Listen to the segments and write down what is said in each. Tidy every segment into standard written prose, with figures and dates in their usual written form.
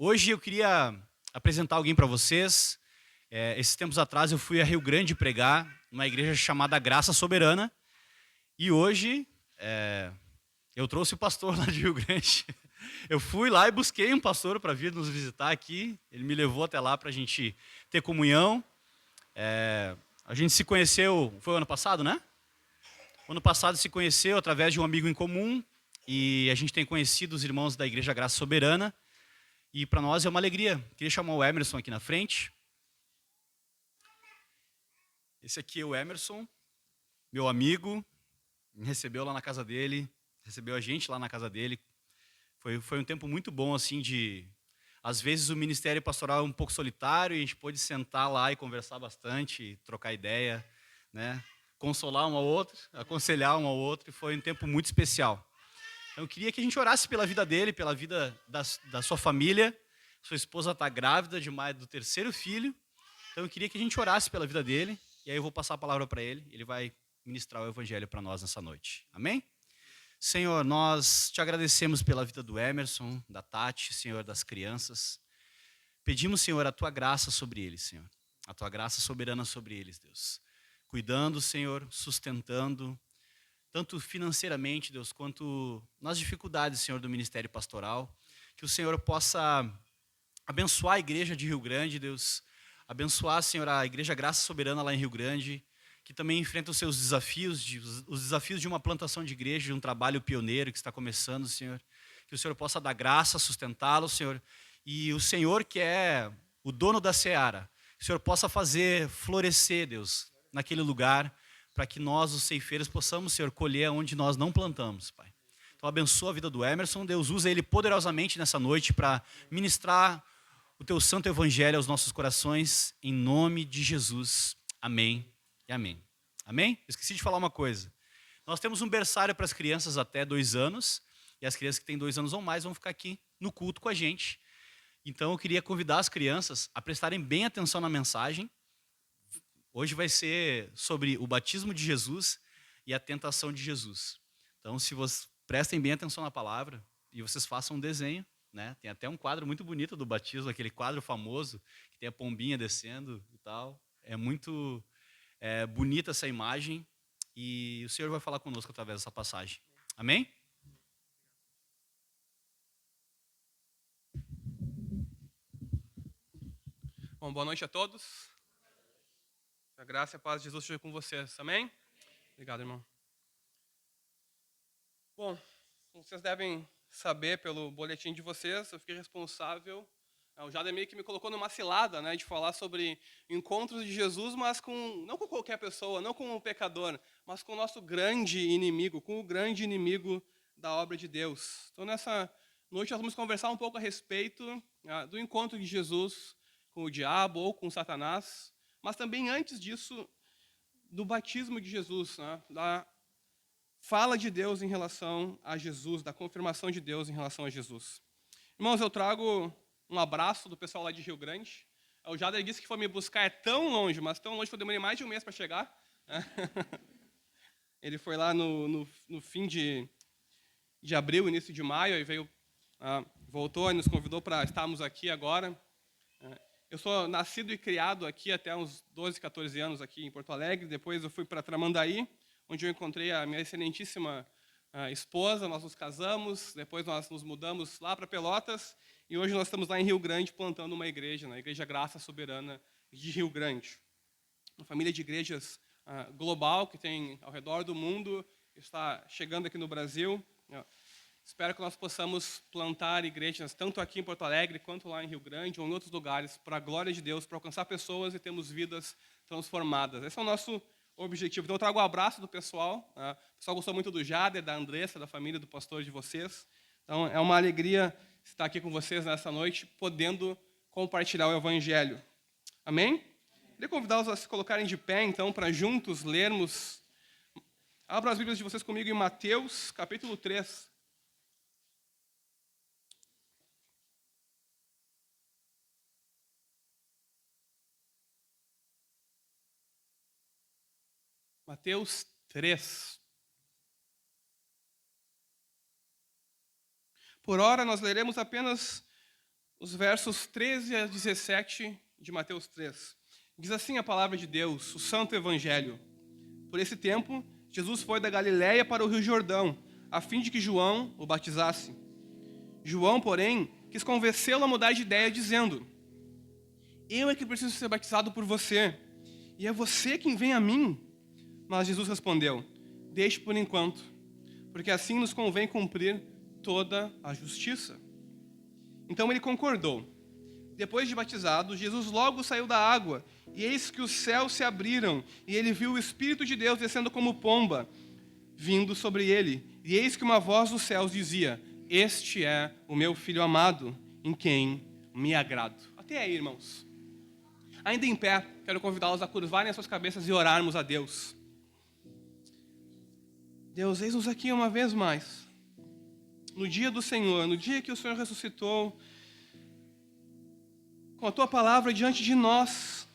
Hoje eu queria apresentar alguém para vocês. Esses tempos atrás eu fui a Rio Grande pregar, numa igreja chamada Graça Soberana. E hoje eu trouxe o pastor lá de Rio Grande. Eu fui lá e busquei um pastor para vir nos visitar aqui. Ele me levou até lá para a gente ter comunhão. A gente se conheceu, foi o ano passado, né? O ano passado se conheceu através de um amigo em comum. E a gente tem conhecido os irmãos da Igreja Graça Soberana. E para nós é uma alegria. Queria chamar o Emerson aqui na frente. Esse aqui é o Emerson, meu amigo. Me recebeu lá na casa dele, recebeu a gente lá na casa dele. Foi um tempo muito bom, assim, de... Às vezes o ministério pastoral é um pouco solitário e a gente pôde sentar lá e conversar bastante, trocar ideia, né? Consolar um ao outro, aconselhar um ao outro. E foi um tempo muito especial. Então, eu queria que a gente orasse pela vida dele, pela vida da sua família. Sua esposa está grávida do terceiro filho. Então, eu queria que a gente orasse pela vida dele. E aí eu vou passar a palavra para ele. Ele vai ministrar o evangelho para nós nessa noite. Amém? Senhor, nós te agradecemos pela vida do Emerson, da Tati, Senhor, das crianças. Pedimos, Senhor, a tua graça sobre eles, Senhor. A tua graça soberana sobre eles, Deus. Cuidando, Senhor, sustentando, tanto financeiramente, Deus, quanto nas dificuldades, Senhor, do ministério pastoral. Que o Senhor possa abençoar a igreja de Rio Grande, Deus. Abençoar, Senhor, a Igreja Graça Soberana lá em Rio Grande, que também enfrenta os seus desafios, os desafios de uma plantação de igreja, de um trabalho pioneiro que está começando, Senhor. Que o Senhor possa dar graça, sustentá-lo, Senhor. E o Senhor, que é o dono da seara, que o Senhor possa fazer florescer, Deus, naquele lugar, para que nós, os ceifeiros, possamos, Senhor, colher onde nós não plantamos, Pai. Então, abençoa a vida do Emerson. Deus usa ele poderosamente nessa noite para ministrar o teu santo evangelho aos nossos corações, em nome de Jesus. Amém e amém. Amém? Esqueci de falar uma coisa. Nós temos um berçário para as crianças até 2 anos, e as crianças que têm 2 anos ou mais vão ficar aqui no culto com a gente. Então, eu queria convidar as crianças a prestarem bem atenção na mensagem. Hoje vai ser sobre o batismo de Jesus e a tentação de Jesus. Então, se vocês prestem bem atenção na palavra e vocês façam um desenho, né? Tem até um quadro muito bonito do batismo, aquele quadro famoso, que tem a pombinha descendo e tal. É muito bonita essa imagem e o Senhor vai falar conosco através dessa passagem. Amém? Bom, boa noite a todos. A graça e a paz de Jesus esteja com vocês. Amém? Obrigado, irmão. Bom, como vocês devem saber pelo boletim de vocês, eu fiquei responsável. O Jader meio que me colocou numa cilada, né, de falar sobre encontros de Jesus, mas não com qualquer pessoa, não com um pecador, mas com o nosso grande inimigo, com o grande inimigo da obra de Deus. Então, nessa noite, nós vamos conversar um pouco a respeito do encontro de Jesus com o diabo ou com Satanás, mas também antes disso, do batismo de Jesus, né, da fala de Deus em relação a Jesus, da confirmação de Deus em relação a Jesus. Irmãos, eu trago um abraço do pessoal lá de Rio Grande. O Jader disse que foi me buscar tão longe, mas tão longe que eu demorei mais de um mês para chegar. Ele foi lá no fim de abril, início de maio, e veio, voltou e nos convidou para estarmos aqui agora. Eu sou nascido e criado aqui até uns 12, 14 anos aqui em Porto Alegre. Depois eu fui para Tramandaí, onde eu encontrei a minha excelentíssima esposa. Nós nos casamos, depois nós nos mudamos lá para Pelotas. E hoje nós estamos lá em Rio Grande plantando uma igreja, na Igreja Graça Soberana de Rio Grande. Uma família de igrejas global que tem ao redor do mundo, está chegando aqui no Brasil. Espero que nós possamos plantar igrejas tanto aqui em Porto Alegre quanto lá em Rio Grande ou em outros lugares para a glória de Deus, para alcançar pessoas e termos vidas transformadas. Esse é o nosso objetivo. Então eu trago um abraço do pessoal. O pessoal gostou muito do Jader, da Andressa, da família, do pastor de vocês. Então é uma alegria estar aqui com vocês nessa noite, podendo compartilhar o Evangelho. Amém? Queria convidá-los a se colocarem de pé, então, para juntos lermos. Abram as Bíblias de vocês comigo em Mateus, capítulo 3. Mateus 3. Por ora, nós leremos apenas os versos 13 a 17 de Mateus 3. Diz assim a palavra de Deus, o Santo Evangelho. Por esse tempo, Jesus foi da Galiléia para o Rio Jordão, a fim de que João o batizasse. João, porém, quis convencê-lo a mudar de ideia, dizendo: eu é que preciso ser batizado por você, e é você quem vem a mim? Mas Jesus respondeu: deixe por enquanto, porque assim nos convém cumprir toda a justiça. Então ele concordou. Depois de batizado, Jesus logo saiu da água, e eis que os céus se abriram, e ele viu o Espírito de Deus descendo como pomba, vindo sobre ele. E eis que uma voz dos céus dizia: este é o meu Filho amado, em quem me agrado. Até aí, irmãos. Ainda em pé, quero convidá-los a curvarem as suas cabeças e orarmos a Deus. Deus, eis-nos aqui uma vez mais, no dia do Senhor, no dia que o Senhor ressuscitou, com a Tua palavra diante de nós,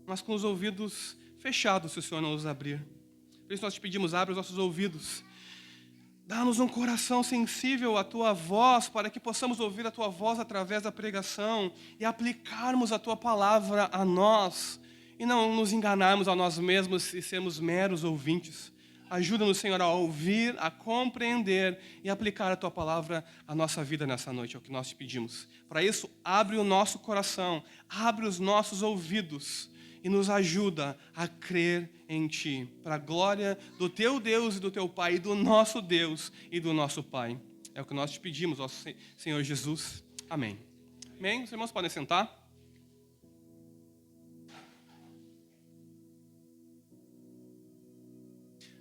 mas com os ouvidos fechados, se o Senhor não os abrir. Por isso nós te pedimos, abre os nossos ouvidos. Dá-nos um coração sensível à Tua voz, para que possamos ouvir a Tua voz através da pregação e aplicarmos a Tua palavra a nós, e não nos enganarmos a nós mesmos e sermos meros ouvintes. Ajuda-nos, Senhor, a ouvir, a compreender e aplicar a Tua palavra à nossa vida nessa noite, é o que nós te pedimos. Para isso, abre o nosso coração, abre os nossos ouvidos e nos ajuda a crer em Ti, para a glória do Teu Deus e do Teu Pai, e do nosso Deus e do nosso Pai. É o que nós te pedimos, ó Senhor Jesus. Amém. Amém? Os irmãos podem sentar.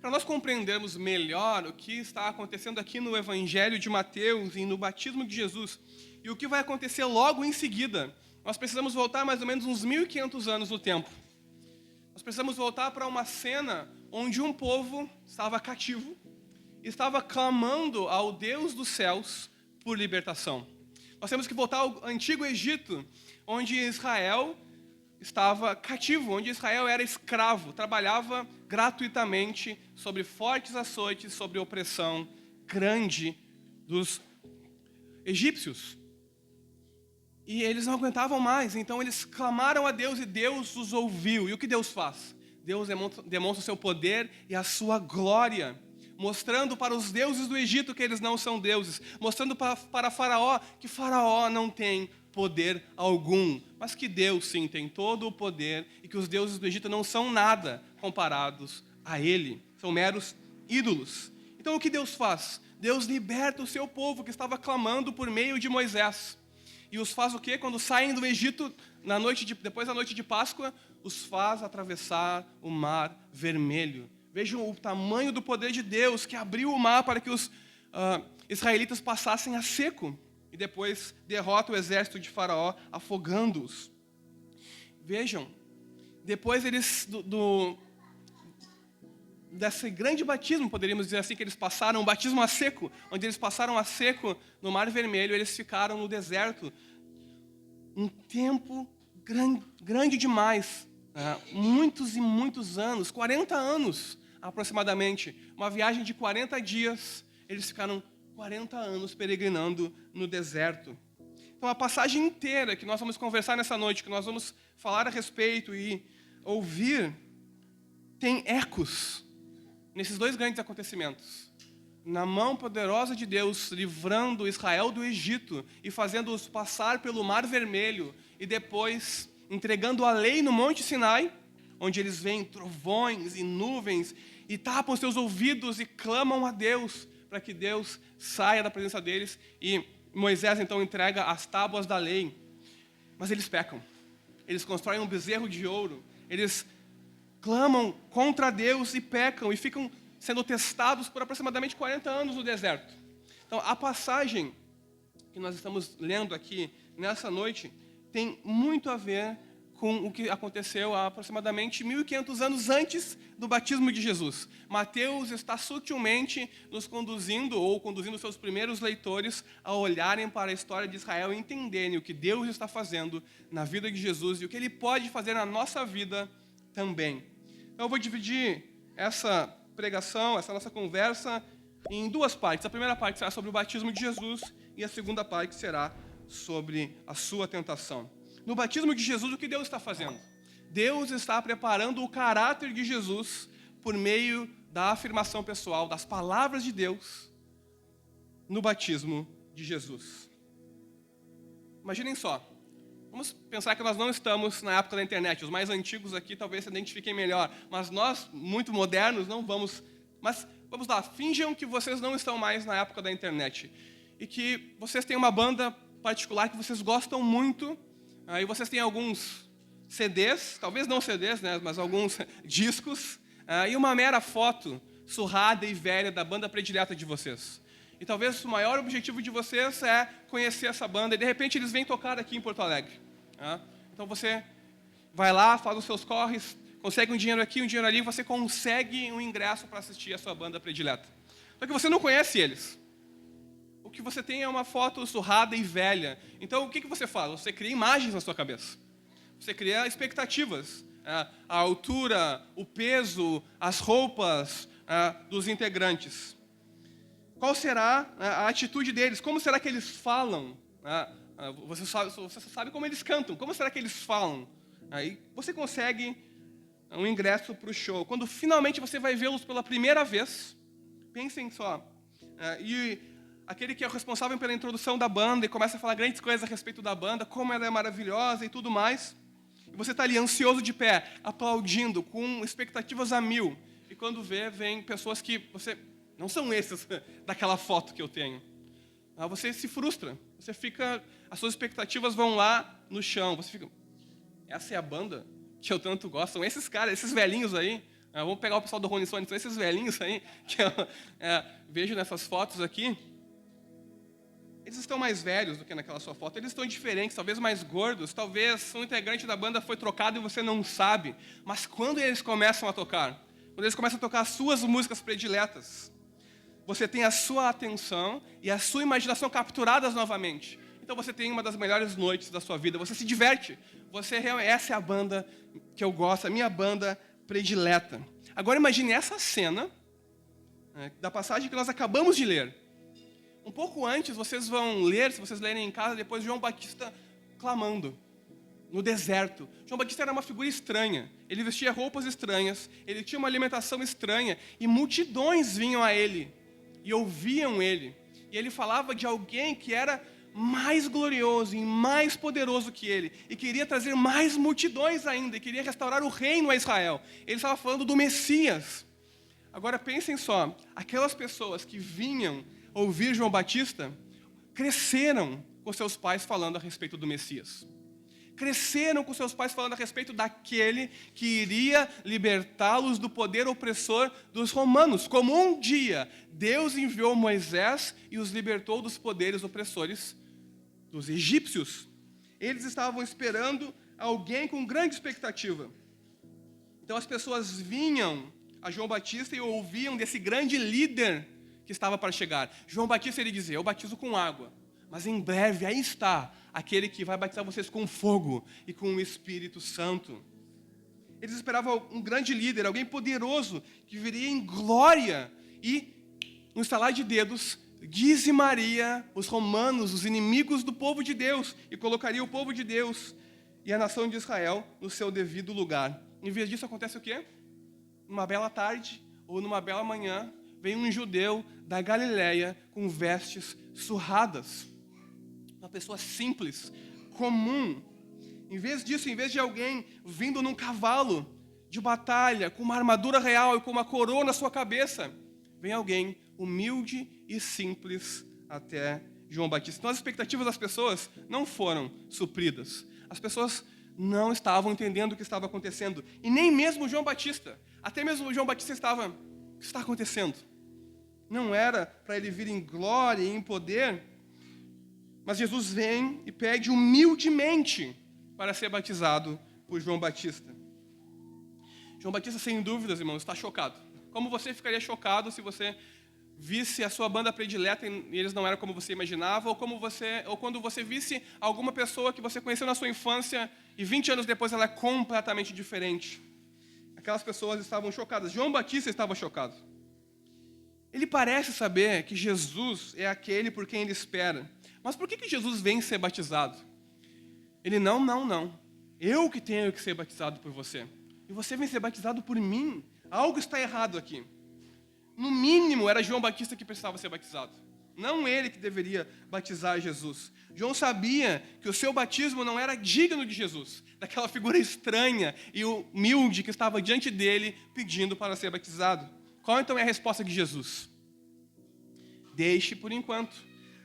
Para nós compreendermos melhor o que está acontecendo aqui no Evangelho de Mateus e no batismo de Jesus, e o que vai acontecer logo em seguida, nós precisamos voltar mais ou menos uns 1.500 anos no tempo. Nós precisamos voltar para uma cena onde um povo estava cativo, estava clamando ao Deus dos céus por libertação. Nós temos que voltar ao antigo Egito, onde Israel estava cativo, onde Israel era escravo, trabalhava gratuitamente, sob fortes açoites, sob opressão grande dos egípcios. E eles não aguentavam mais, então eles clamaram a Deus e Deus os ouviu. E o que Deus faz? Deus demonstra o seu poder e a sua glória, mostrando para os deuses do Egito que eles não são deuses, mostrando para Faraó que Faraó não tem poder algum, mas que Deus sim tem todo o poder e que os deuses do Egito não são nada comparados a ele, são meros ídolos. Então o que Deus faz? Deus liberta o seu povo que estava clamando por meio de Moisés. E os faz o quê? Quando saem do Egito, depois da noite de Páscoa, os faz atravessar o Mar Vermelho. Vejam o tamanho do poder de Deus, que abriu o mar para que os israelitas passassem a seco. E depois derrota o exército de Faraó, afogando-os. Vejam, depois eles, desse grande batismo, poderíamos dizer assim, que eles passaram, um batismo a seco, onde eles passaram a seco no Mar Vermelho, eles ficaram no deserto um tempo grande demais, muitos e muitos anos, 40 anos aproximadamente, uma viagem de 40 dias, eles ficaram 40 anos peregrinando no deserto. Então a passagem inteira que nós vamos conversar nessa noite, que nós vamos falar a respeito e ouvir, tem ecos nesses dois grandes acontecimentos. Na mão poderosa de Deus, livrando Israel do Egito e fazendo-os passar pelo Mar Vermelho e depois entregando a lei no Monte Sinai, onde eles veem trovões e nuvens e tapam seus ouvidos e clamam a Deus para que Deus saia da presença deles, e Moisés então entrega as tábuas da lei. Mas eles pecam. Eles constroem um bezerro de ouro. Eles clamam contra Deus e pecam e ficam sendo testados por aproximadamente 40 anos no deserto. Então, a passagem que nós estamos lendo aqui nessa noite tem muito a ver com o que aconteceu há aproximadamente 1.500 anos antes do batismo de Jesus. Mateus está sutilmente nos conduzindo, ou conduzindo seus primeiros leitores, a olharem para a história de Israel e entenderem o que Deus está fazendo na vida de Jesus e o que Ele pode fazer na nossa vida também. Então eu vou dividir essa pregação, essa nossa conversa, em duas partes. A primeira parte será sobre o batismo de Jesus e a segunda parte será sobre a sua tentação. No batismo de Jesus, o que Deus está fazendo? Deus está preparando o caráter de Jesus por meio da afirmação pessoal, das palavras de Deus, no batismo de Jesus. Imaginem só, vamos pensar que nós não estamos na época da internet. Os mais antigos aqui talvez se identifiquem melhor, mas nós, muito modernos, não vamos. Mas vamos lá, finjam que vocês não estão mais na época da internet e que vocês têm uma banda particular que vocês gostam muito, e vocês têm alguns CDs, talvez não CDs, né, mas alguns discos, e uma mera foto surrada e velha da banda predileta de vocês. E talvez o maior objetivo de vocês é conhecer essa banda, e de repente eles vêm tocar aqui em Porto Alegre. Então você vai lá, faz os seus corres, consegue um dinheiro aqui, um dinheiro ali, você consegue um ingresso para assistir a sua banda predileta. Só que você não conhece eles. O que você tem é uma foto surrada e velha. Então o que você faz? Você cria imagens na sua cabeça. Você cria expectativas. A altura, o peso, as roupas dos integrantes. Qual será a atitude deles? Como será que eles falam? Você sabe como eles cantam. Como será que eles falam? Aí você consegue um ingresso para o show. Quando finalmente você vai vê-los pela primeira vez, pensem só. E aquele que é o responsável pela introdução da banda e começa a falar grandes coisas a respeito da banda, como ela é maravilhosa e tudo mais. E você está ali ansioso de pé, aplaudindo, com expectativas a 1000. E quando vem pessoas que você... Não são esses daquela foto que eu tenho. Você se frustra. Você fica... As suas expectativas vão lá no chão. Você fica... Essa é a banda que eu tanto gosto. São esses caras, esses velhinhos aí. Vamos pegar o pessoal do Rolling Stones. São esses velhinhos aí que eu vejo nessas fotos aqui. Eles estão mais velhos do que naquela sua foto. Eles estão diferentes, talvez mais gordos. Talvez um integrante da banda foi trocado e você não sabe. Mas quando eles começam a tocar, quando eles começam a tocar as suas músicas prediletas, você tem a sua atenção e a sua imaginação capturadas novamente. Então você tem uma das melhores noites da sua vida. Você se diverte. Essa é a banda que eu gosto, a minha banda predileta. Agora imagine essa cena da passagem que nós acabamos de ler. Um pouco antes, vocês vão ler, se vocês lerem em casa, depois João Batista clamando no deserto. João Batista era uma figura estranha. Ele vestia roupas estranhas, ele tinha uma alimentação estranha, e multidões vinham a ele e ouviam ele. E ele falava de alguém que era mais glorioso e mais poderoso que ele, e queria trazer mais multidões ainda, e queria restaurar o reino a Israel. Ele estava falando do Messias. Agora pensem só, aquelas pessoas que vinham ouvir João Batista, cresceram com seus pais falando a respeito do Messias. Cresceram com seus pais falando a respeito daquele que iria libertá-los do poder opressor dos romanos. Como um dia Deus enviou Moisés e os libertou dos poderes opressores dos egípcios. Eles estavam esperando alguém com grande expectativa. Então as pessoas vinham a João Batista e ouviam desse grande líder que estava para chegar. João Batista, ele dizia: eu batizo com água, mas em breve aí está aquele que vai batizar vocês com fogo e com o Espírito Santo. Eles esperavam um grande líder, alguém poderoso, que viria em glória e, no estalar de dedos, dizimaria os romanos, os inimigos do povo de Deus, e colocaria o povo de Deus e a nação de Israel no seu devido lugar. Em vez disso, acontece o quê? Numa bela tarde ou numa bela manhã, vem um judeu da Galileia com vestes surradas. Uma pessoa simples, comum. Em vez disso, em vez de alguém vindo num cavalo de batalha, com uma armadura real e com uma coroa na sua cabeça, vem alguém humilde e simples até João Batista. Então as expectativas das pessoas não foram supridas. As pessoas não estavam entendendo o que estava acontecendo. E nem mesmo João Batista. Até mesmo João Batista estava: o que está acontecendo? Não era para ele vir em glória e em poder, mas Jesus vem e pede humildemente para ser batizado por João Batista. João Batista, sem dúvidas, irmãos, está chocado. Como você ficaria chocado se você visse a sua banda predileta e eles não eram como você imaginava, ou quando você visse alguma pessoa que você conheceu na sua infância e 20 anos depois ela é completamente diferente. Aquelas pessoas estavam chocadas. João Batista estava chocado. Ele parece saber que Jesus é aquele por quem ele espera, Mas por que Jesus vem ser batizado? Ele, não. Eu que tenho que ser batizado por você. E você vem ser batizado por mim. Algo está errado aqui. No mínimo, era João Batista que precisava ser batizado. Não ele que deveria batizar Jesus. João sabia que o seu batismo não era digno de Jesus, daquela figura estranha e humilde que estava diante dele pedindo para ser batizado. Qual então é a resposta de Jesus? Deixe por enquanto,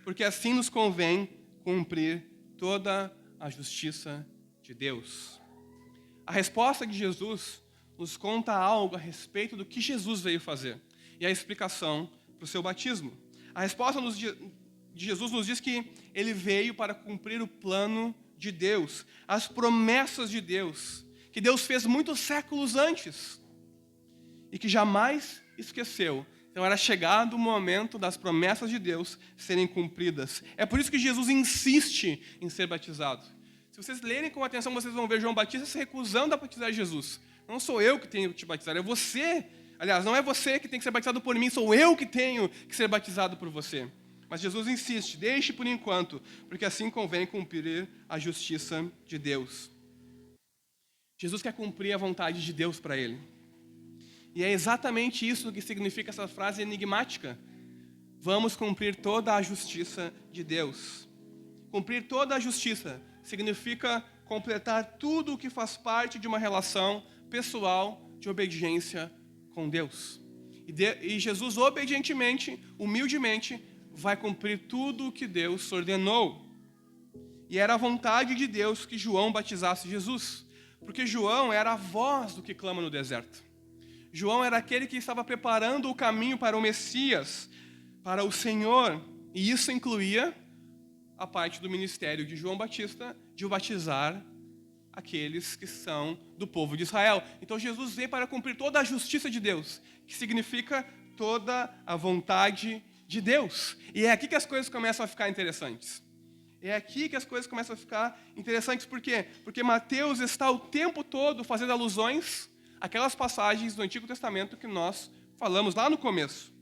porque assim nos convém cumprir toda a justiça de Deus. A resposta de Jesus nos conta algo a respeito do que Jesus veio fazer e a explicação para o seu batismo. A resposta de Jesus nos diz que ele veio para cumprir o plano de Deus, as promessas de Deus, que Deus fez muitos séculos antes e que jamais esqueceu. Então era chegado o momento das promessas de Deus serem cumpridas. É por isso que Jesus insiste em ser batizado. Se vocês lerem com atenção, vocês vão ver João Batista se recusando a batizar Jesus. Não sou eu que tenho que te batizar, é você. Aliás, não é você que tem que ser batizado por mim, sou eu que tenho que ser batizado por você. Mas Jesus insiste, deixe por enquanto, porque assim convém cumprir a justiça de Deus. Jesus quer cumprir a vontade de Deus para ele. E é exatamente isso que significa essa frase enigmática. Vamos cumprir toda a justiça de Deus. Cumprir toda a justiça significa completar tudo o que faz parte de uma relação pessoal de obediência com Deus. E Jesus obedientemente, humildemente, vai cumprir tudo o que Deus ordenou. E era a vontade de Deus que João batizasse Jesus, porque João era a voz do que clama no deserto. João era aquele que estava preparando o caminho para o Messias, para o Senhor, e isso incluía a parte do ministério de João Batista de batizar aqueles que são do povo de Israel. Então Jesus veio para cumprir toda a justiça de Deus, que significa toda a vontade de Deus. E é aqui que as coisas começam a ficar interessantes. É aqui que as coisas começam a ficar interessantes. Por quê? Porque Mateus está o tempo todo fazendo alusões àquelas passagens do Antigo Testamento que nós falamos lá no começo.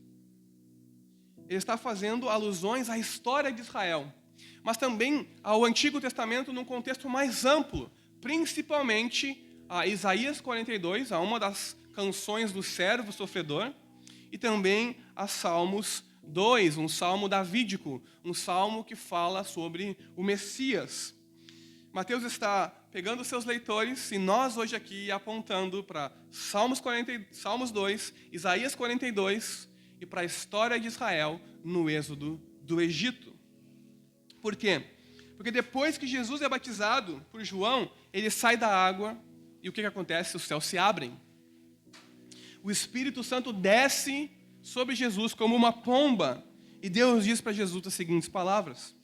Ele está fazendo alusões à história de Israel, mas também ao Antigo Testamento num contexto mais amplo, principalmente a Isaías 42, a uma das canções do servo sofredor, e também a Salmos 2, um salmo davídico, um salmo que fala sobre o Messias. Mateus está pegando seus leitores e nós hoje aqui apontando para Salmos 2, Isaías 42 e para a história de Israel no êxodo do Egito. Por quê? Porque depois que Jesus é batizado por João, ele sai da água e o que acontece? Os céus se abrem. O Espírito Santo desce sobre Jesus como uma pomba e Deus diz para Jesus as seguintes palavras: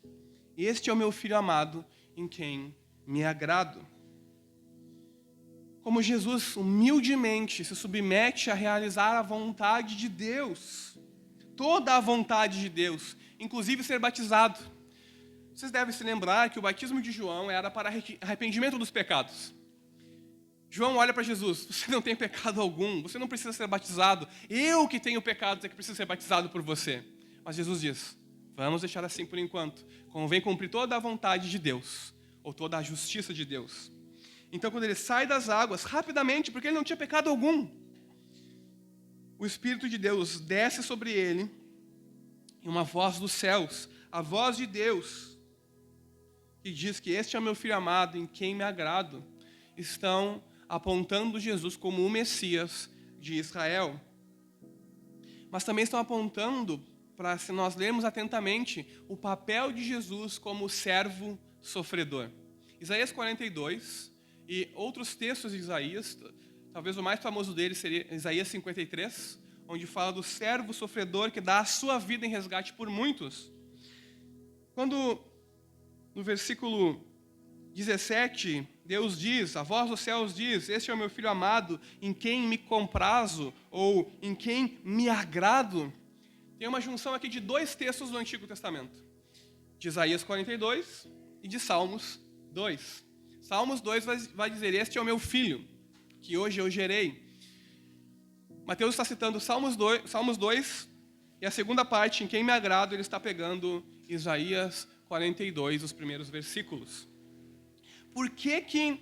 este é o meu filho amado em quem me agrado. Como Jesus humildemente se submete a realizar a vontade de Deus, toda a vontade de Deus, inclusive ser batizado. Vocês devem se lembrar que o batismo de João era para arrependimento dos pecados. João olha para Jesus: você não tem pecado algum, você não precisa ser batizado, eu que tenho pecados é que preciso ser batizado por você. Mas Jesus diz: vamos deixar assim por enquanto, convém cumprir toda a vontade de Deus, ou toda a justiça de Deus. Então quando ele sai das águas, rapidamente, porque ele não tinha pecado algum, o Espírito de Deus desce sobre ele, e uma voz dos céus, a voz de Deus, que diz que este é o meu filho amado, em quem me agrado, estão apontando Jesus como o Messias de Israel. Mas também estão apontando para, se nós lermos atentamente, o papel de Jesus como servo sofredor. Isaías 42 e outros textos de Isaías, talvez o mais famoso deles seria Isaías 53, onde fala do servo sofredor que dá a sua vida em resgate por muitos. Quando no versículo 17, Deus diz, a voz dos céus diz: este é o meu filho amado, em quem me comprazo, ou em quem me agrado. Tem uma junção aqui de dois textos do Antigo Testamento, de Isaías 42 e de Salmos 2. Salmos 2 vai dizer: este é o meu filho, que hoje eu gerei. Mateus está citando Salmos 2, e a segunda parte, em quem me agrado, ele está pegando Isaías 42, os primeiros versículos. Por que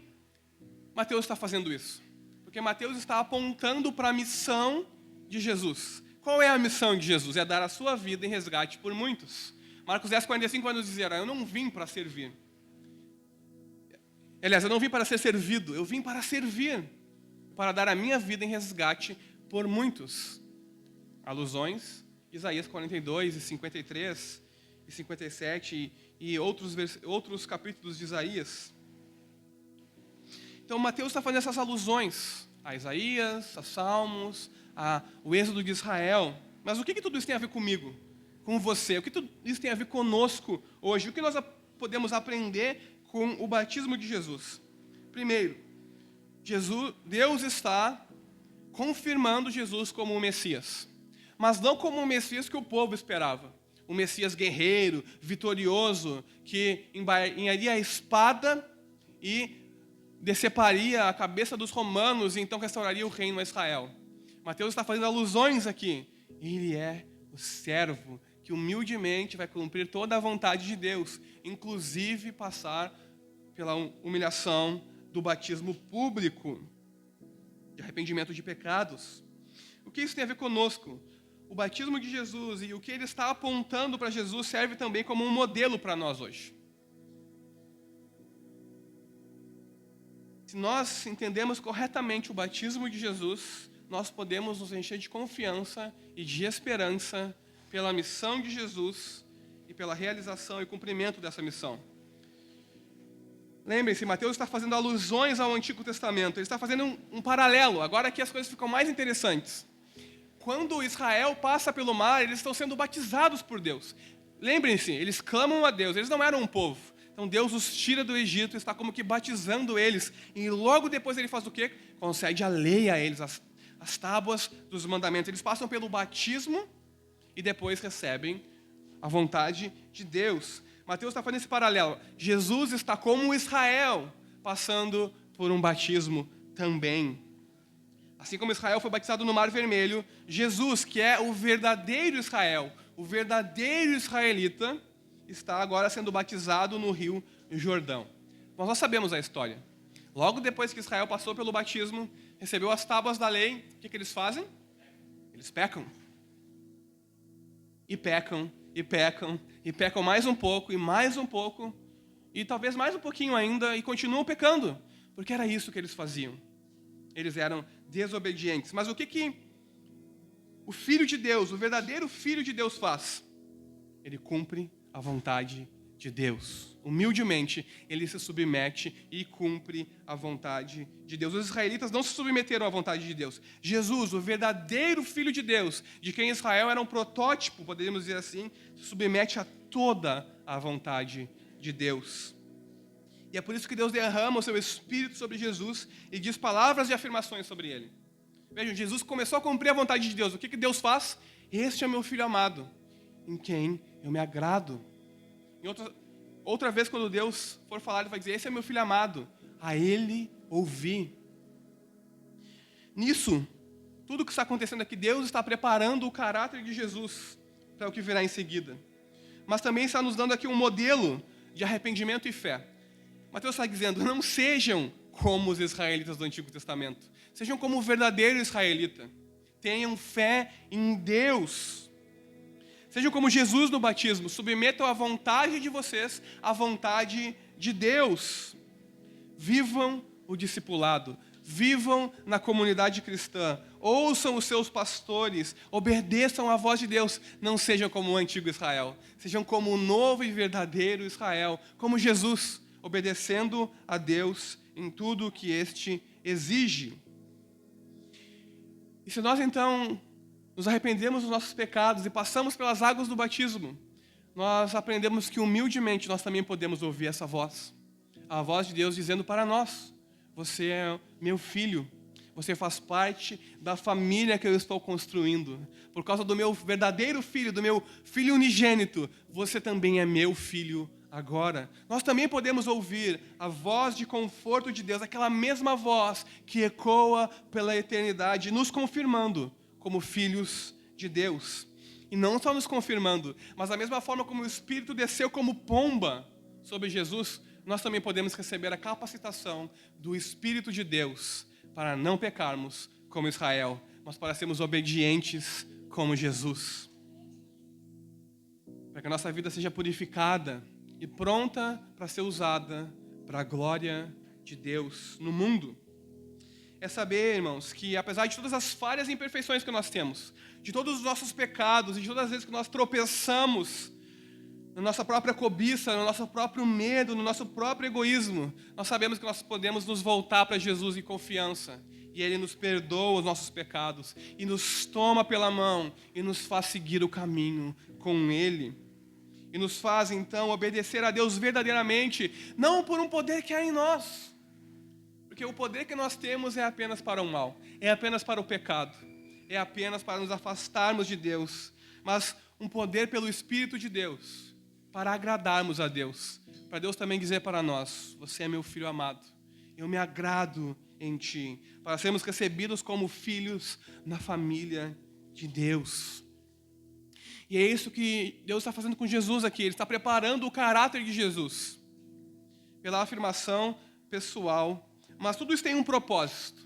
Mateus está fazendo isso? Porque Mateus está apontando para a missão de Jesus. Qual é a missão de Jesus? É dar a sua vida em resgate por muitos. Marcos 10, 45 vai nos dizer: eu não vim para servir. Aliás, eu não vim para ser servido, eu vim para servir, para dar a minha vida em resgate por muitos. Alusões, Isaías 42 e 53 e 57 e outros capítulos de Isaías. Então, Mateus está fazendo essas alusões a Isaías, a Salmos, ao êxodo de Israel. Mas o que tudo isso tem a ver comigo, com você? O que tudo isso tem a ver conosco hoje? O que nós podemos aprender com o batismo de Jesus? Primeiro, Deus está confirmando Jesus como o Messias. Mas não como o Messias que o povo esperava. Um Messias guerreiro, vitorioso, que embainharia a espada e deceparia a cabeça dos romanos e então restauraria o reino a Israel. Mateus está fazendo alusões aqui. Ele é o servo que humildemente vai cumprir toda a vontade de Deus, inclusive passar pela humilhação do batismo público, de arrependimento de pecados. O que isso tem a ver conosco? O batismo de Jesus e o que ele está apontando para Jesus serve também como um modelo para nós hoje. Se nós entendemos corretamente o batismo de Jesus, nós podemos nos encher de confiança e de esperança pela missão de Jesus e pela realização e cumprimento dessa missão. Lembrem-se, Mateus está fazendo alusões ao Antigo Testamento, ele está fazendo um paralelo, agora aqui as coisas ficam mais interessantes. Quando Israel passa pelo mar, eles estão sendo batizados por Deus. Lembrem-se, eles clamam a Deus, eles não eram um povo. Então Deus os tira do Egito, está como que batizando eles. E logo depois ele faz o quê? Concede a lei a eles, as tábuas dos mandamentos. Eles passam pelo batismo e depois recebem a vontade de Deus. Mateus está fazendo esse paralelo. Jesus está como Israel, passando por um batismo também. Assim como Israel foi batizado no Mar Vermelho, Jesus, que é o verdadeiro Israel, o verdadeiro israelita, está agora sendo batizado no Rio Jordão. Mas nós sabemos a história. Logo depois que Israel passou pelo batismo, recebeu as tábuas da lei, o que eles fazem? Eles pecam. E pecam, e pecam, e pecam mais um pouco, e talvez mais um pouquinho ainda, e continuam pecando, porque era isso que eles faziam. Eles eram desobedientes. Mas o que o Filho de Deus, o verdadeiro Filho de Deus faz? Ele cumpre a vontade de Deus. Humildemente, ele se submete e cumpre a vontade de Deus. Os israelitas não se submeteram à vontade de Deus. Jesus, o verdadeiro Filho de Deus, de quem Israel era um protótipo, poderíamos dizer assim, se submete a toda a vontade de Deus. E é por isso que Deus derrama o seu Espírito sobre Jesus e diz palavras de afirmações sobre ele. Vejam, Jesus começou a cumprir a vontade de Deus. O que Deus faz? Este é o meu Filho amado, em quem eu me agrado. Em outra vez, quando Deus for falar, ele vai dizer: esse é meu Filho amado, a ele ouvi. Nisso, tudo que está acontecendo aqui, Deus está preparando o caráter de Jesus para o que virá em seguida. Mas também está nos dando aqui um modelo de arrependimento e fé. Mateus está dizendo: não sejam como os israelitas do Antigo Testamento. Sejam como o verdadeiro israelita. Tenham fé em Deus. Sejam como Jesus no batismo. Submetam a vontade de vocês à vontade de Deus. Vivam o discipulado. Vivam na comunidade cristã. Ouçam os seus pastores. Obedeçam à voz de Deus. Não sejam como o antigo Israel. Sejam como o novo e verdadeiro Israel. Como Jesus, obedecendo a Deus em tudo o que este exige. E se nós então nos arrependemos dos nossos pecados e passamos pelas águas do batismo, nós aprendemos que humildemente nós também podemos ouvir essa voz. A voz de Deus dizendo para nós: você é meu filho, você faz parte da família que eu estou construindo. Por causa do meu verdadeiro filho, do meu filho unigênito, você também é meu filho agora. Nós também podemos ouvir a voz de conforto de Deus, aquela mesma voz que ecoa pela eternidade, nos confirmando como filhos de Deus. E não só nos confirmando, mas da mesma forma como o Espírito desceu como pomba sobre Jesus, nós também podemos receber a capacitação do Espírito de Deus para não pecarmos como Israel, mas para sermos obedientes como Jesus. Para que a nossa vida seja purificada e pronta para ser usada para a glória de Deus no mundo. É saber, irmãos, que apesar de todas as falhas e imperfeições que nós temos, de todos os nossos pecados e de todas as vezes que nós tropeçamos na nossa própria cobiça, no nosso próprio medo, no nosso próprio egoísmo, nós sabemos que nós podemos nos voltar para Jesus em confiança. E Ele nos perdoa os nossos pecados e nos toma pela mão e nos faz seguir o caminho com Ele. E nos faz, então, obedecer a Deus verdadeiramente, não por um poder que há em nós. Porque o poder que nós temos é apenas para o mal, é apenas para o pecado, é apenas para nos afastarmos de Deus. Mas um poder pelo Espírito de Deus, para agradarmos a Deus. Para Deus também dizer para nós, você é meu filho amado, eu me agrado em ti. Para sermos recebidos como filhos na família de Deus. E é isso que Deus está fazendo com Jesus aqui. Ele está preparando o caráter de Jesus. Pela afirmação pessoal. Mas tudo isso tem um propósito.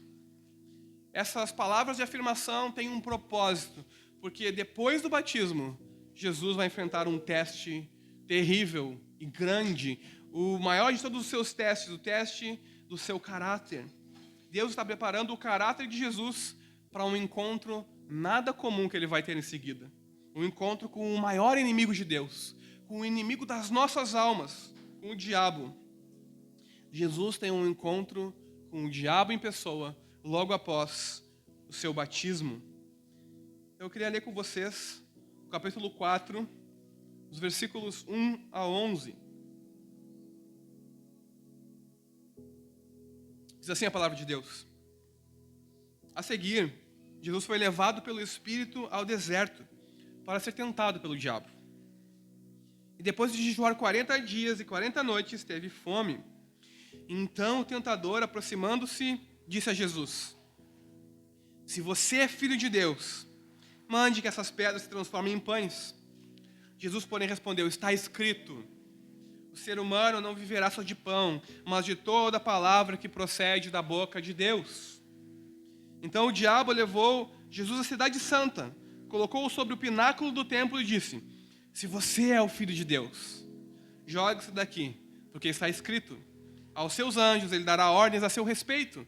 Essas palavras de afirmação têm um propósito. Porque depois do batismo, Jesus vai enfrentar um teste terrível e grande. O maior de todos os seus testes, o teste do seu caráter. Deus está preparando o caráter de Jesus para um encontro nada comum que ele vai ter em seguida. Um encontro com o maior inimigo de Deus, com o inimigo das nossas almas, com o diabo. Jesus tem um encontro com o diabo em pessoa, logo após o seu batismo. Eu queria ler com vocês o capítulo 4, os versículos 1 a 11. Diz assim a palavra de Deus. A seguir, Jesus foi levado pelo Espírito ao deserto, para ser tentado pelo diabo. E depois de jejuar 40 dias e 40 noites, teve fome. Então o tentador, aproximando-se, disse a Jesus: se você é filho de Deus, mande que essas pedras se transformem em pães. Jesus, porém, respondeu: está escrito, o ser humano não viverá só de pão, mas de toda palavra que procede da boca de Deus. Então o diabo levou Jesus à cidade santa, colocou-o sobre o pináculo do templo e disse: se você é o Filho de Deus, jogue-se daqui, porque está escrito, aos seus anjos ele dará ordens a seu respeito,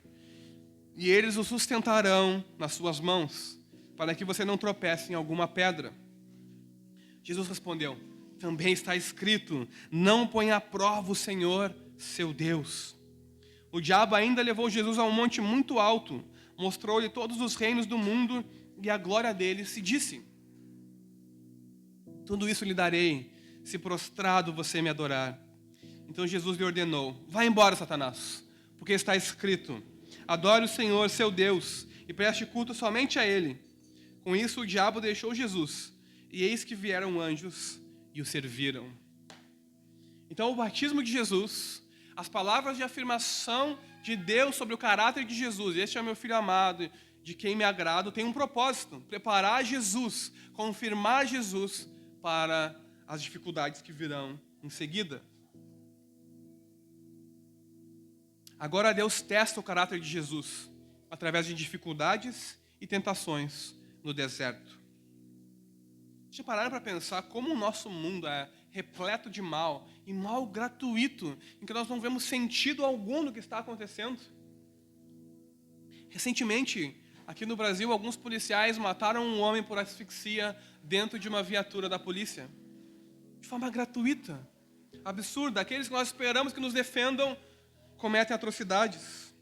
e eles o sustentarão nas suas mãos, para que você não tropece em alguma pedra. Jesus respondeu: também está escrito, não ponha à prova o Senhor, seu Deus. O diabo ainda levou Jesus a um monte muito alto, mostrou-lhe todos os reinos do mundo e a glória dele, se disse: tudo isso lhe darei, se prostrado você me adorar. Então Jesus lhe ordenou: vá embora, Satanás, porque está escrito, adore o Senhor, seu Deus, e preste culto somente a Ele. Com isso o diabo deixou Jesus, e eis que vieram anjos e o serviram. Então o batismo de Jesus, as palavras de afirmação de Deus sobre o caráter de Jesus, este é meu filho amado, de quem me agrado, tem um propósito: preparar Jesus, confirmar Jesus para as dificuldades que virão em seguida. Agora Deus testa o caráter de Jesus através de dificuldades e tentações no deserto. Deixa eu parar para pensar como o nosso mundo é repleto de mal, e mal gratuito, em que nós não vemos sentido algum no que está acontecendo. Recentemente, aqui no Brasil, alguns policiais mataram um homem por asfixia dentro de uma viatura da polícia. De forma gratuita, absurda. Aqueles que nós esperamos que nos defendam cometem atrocidades.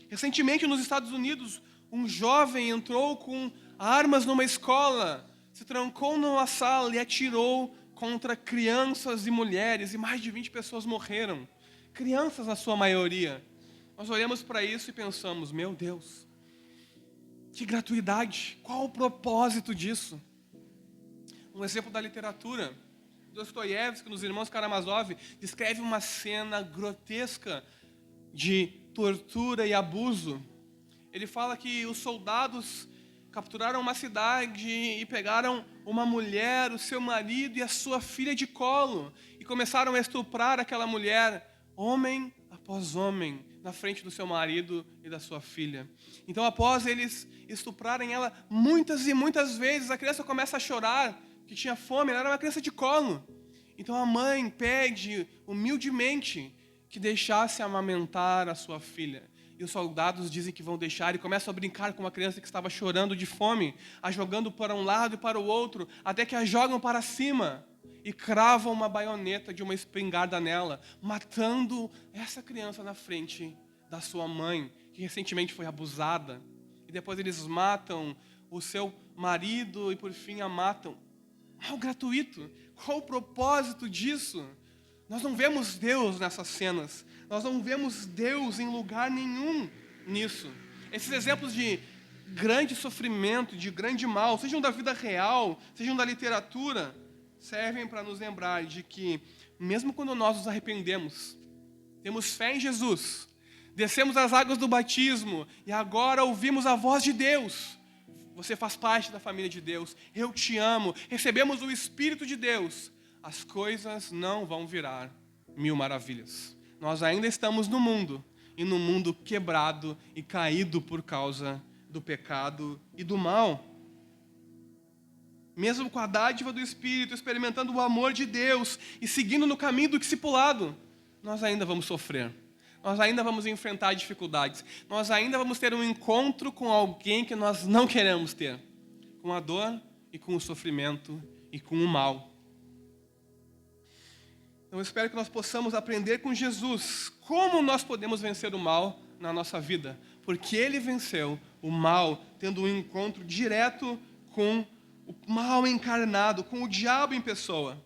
Recentemente, nos Estados Unidos, um jovem entrou com armas numa escola, se trancou numa sala e atirou contra crianças e mulheres, e mais de 20 pessoas morreram. Crianças, na sua maioria. Nós olhamos para isso e pensamos: meu Deus, que gratuidade, qual o propósito disso? Um exemplo da literatura, Dostoiévski, nos Irmãos Karamazov, descreve uma cena grotesca de tortura e abuso. Ele fala que os soldados capturaram uma cidade e pegaram uma mulher, o seu marido e a sua filha de colo e começaram a estuprar aquela mulher, homem após homem, na frente do seu marido e da sua filha. Então, após eles estuprarem ela muitas e muitas vezes, a criança começa a chorar, que tinha fome, ela era uma criança de colo. Então a mãe pede humildemente que deixasse amamentar a sua filha. E os soldados dizem que vão deixar e começam a brincar com uma criança que estava chorando de fome, a jogando para um lado e para o outro, até que a jogam para cima e cravam uma baioneta de uma espingarda nela, matando essa criança na frente da sua mãe, que recentemente foi abusada. E depois eles matam o seu marido e por fim a matam. Mal gratuito. Qual o propósito disso? Nós não vemos Deus nessas cenas. Nós não vemos Deus em lugar nenhum nisso. Esses exemplos de grande sofrimento, de grande mal, sejam da vida real, sejam da literatura, servem para nos lembrar de que, mesmo quando nós nos arrependemos, temos fé em Jesus, descemos as águas do batismo e agora ouvimos a voz de Deus. Você faz parte da família de Deus. Eu te amo. Recebemos o Espírito de Deus. As coisas não vão virar mil maravilhas. Nós ainda estamos no mundo. E no mundo quebrado e caído por causa do pecado e do mal. Mesmo com a dádiva do Espírito, experimentando o amor de Deus e seguindo no caminho do discipulado, nós ainda vamos sofrer. Nós ainda vamos enfrentar dificuldades. Nós ainda vamos ter um encontro com alguém que nós não queremos ter. Com a dor e com o sofrimento e com o mal. Então eu espero que nós possamos aprender com Jesus como nós podemos vencer o mal na nossa vida. Porque Ele venceu o mal tendo um encontro direto com o mal encarnado, com o diabo em pessoa.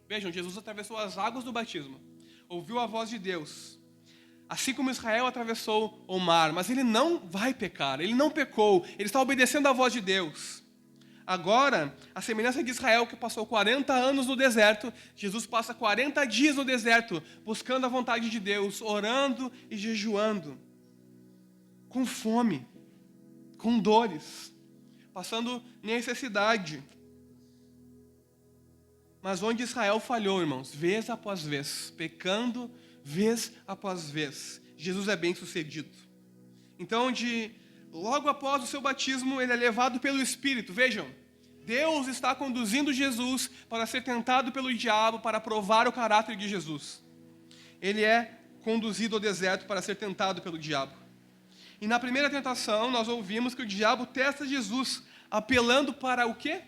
Vejam, Jesus atravessou as águas do batismo. Ouviu a voz de Deus. Assim como Israel atravessou o mar, mas ele não vai pecar, ele não pecou, ele está obedecendo à voz de Deus. Agora, a semelhança de Israel, que passou 40 anos no deserto, Jesus passa 40 dias no deserto, buscando a vontade de Deus, orando e jejuando, com fome, com dores, passando necessidade. Mas onde Israel falhou, irmãos, vez após vez, pecando vez após vez, Jesus é bem sucedido. Então, logo após o seu batismo, ele é levado pelo Espírito. Vejam, Deus está conduzindo Jesus para ser tentado pelo diabo, para provar o caráter de Jesus. Ele é conduzido ao deserto para ser tentado pelo diabo. E na primeira tentação, nós ouvimos que o diabo testa Jesus, apelando para o quê?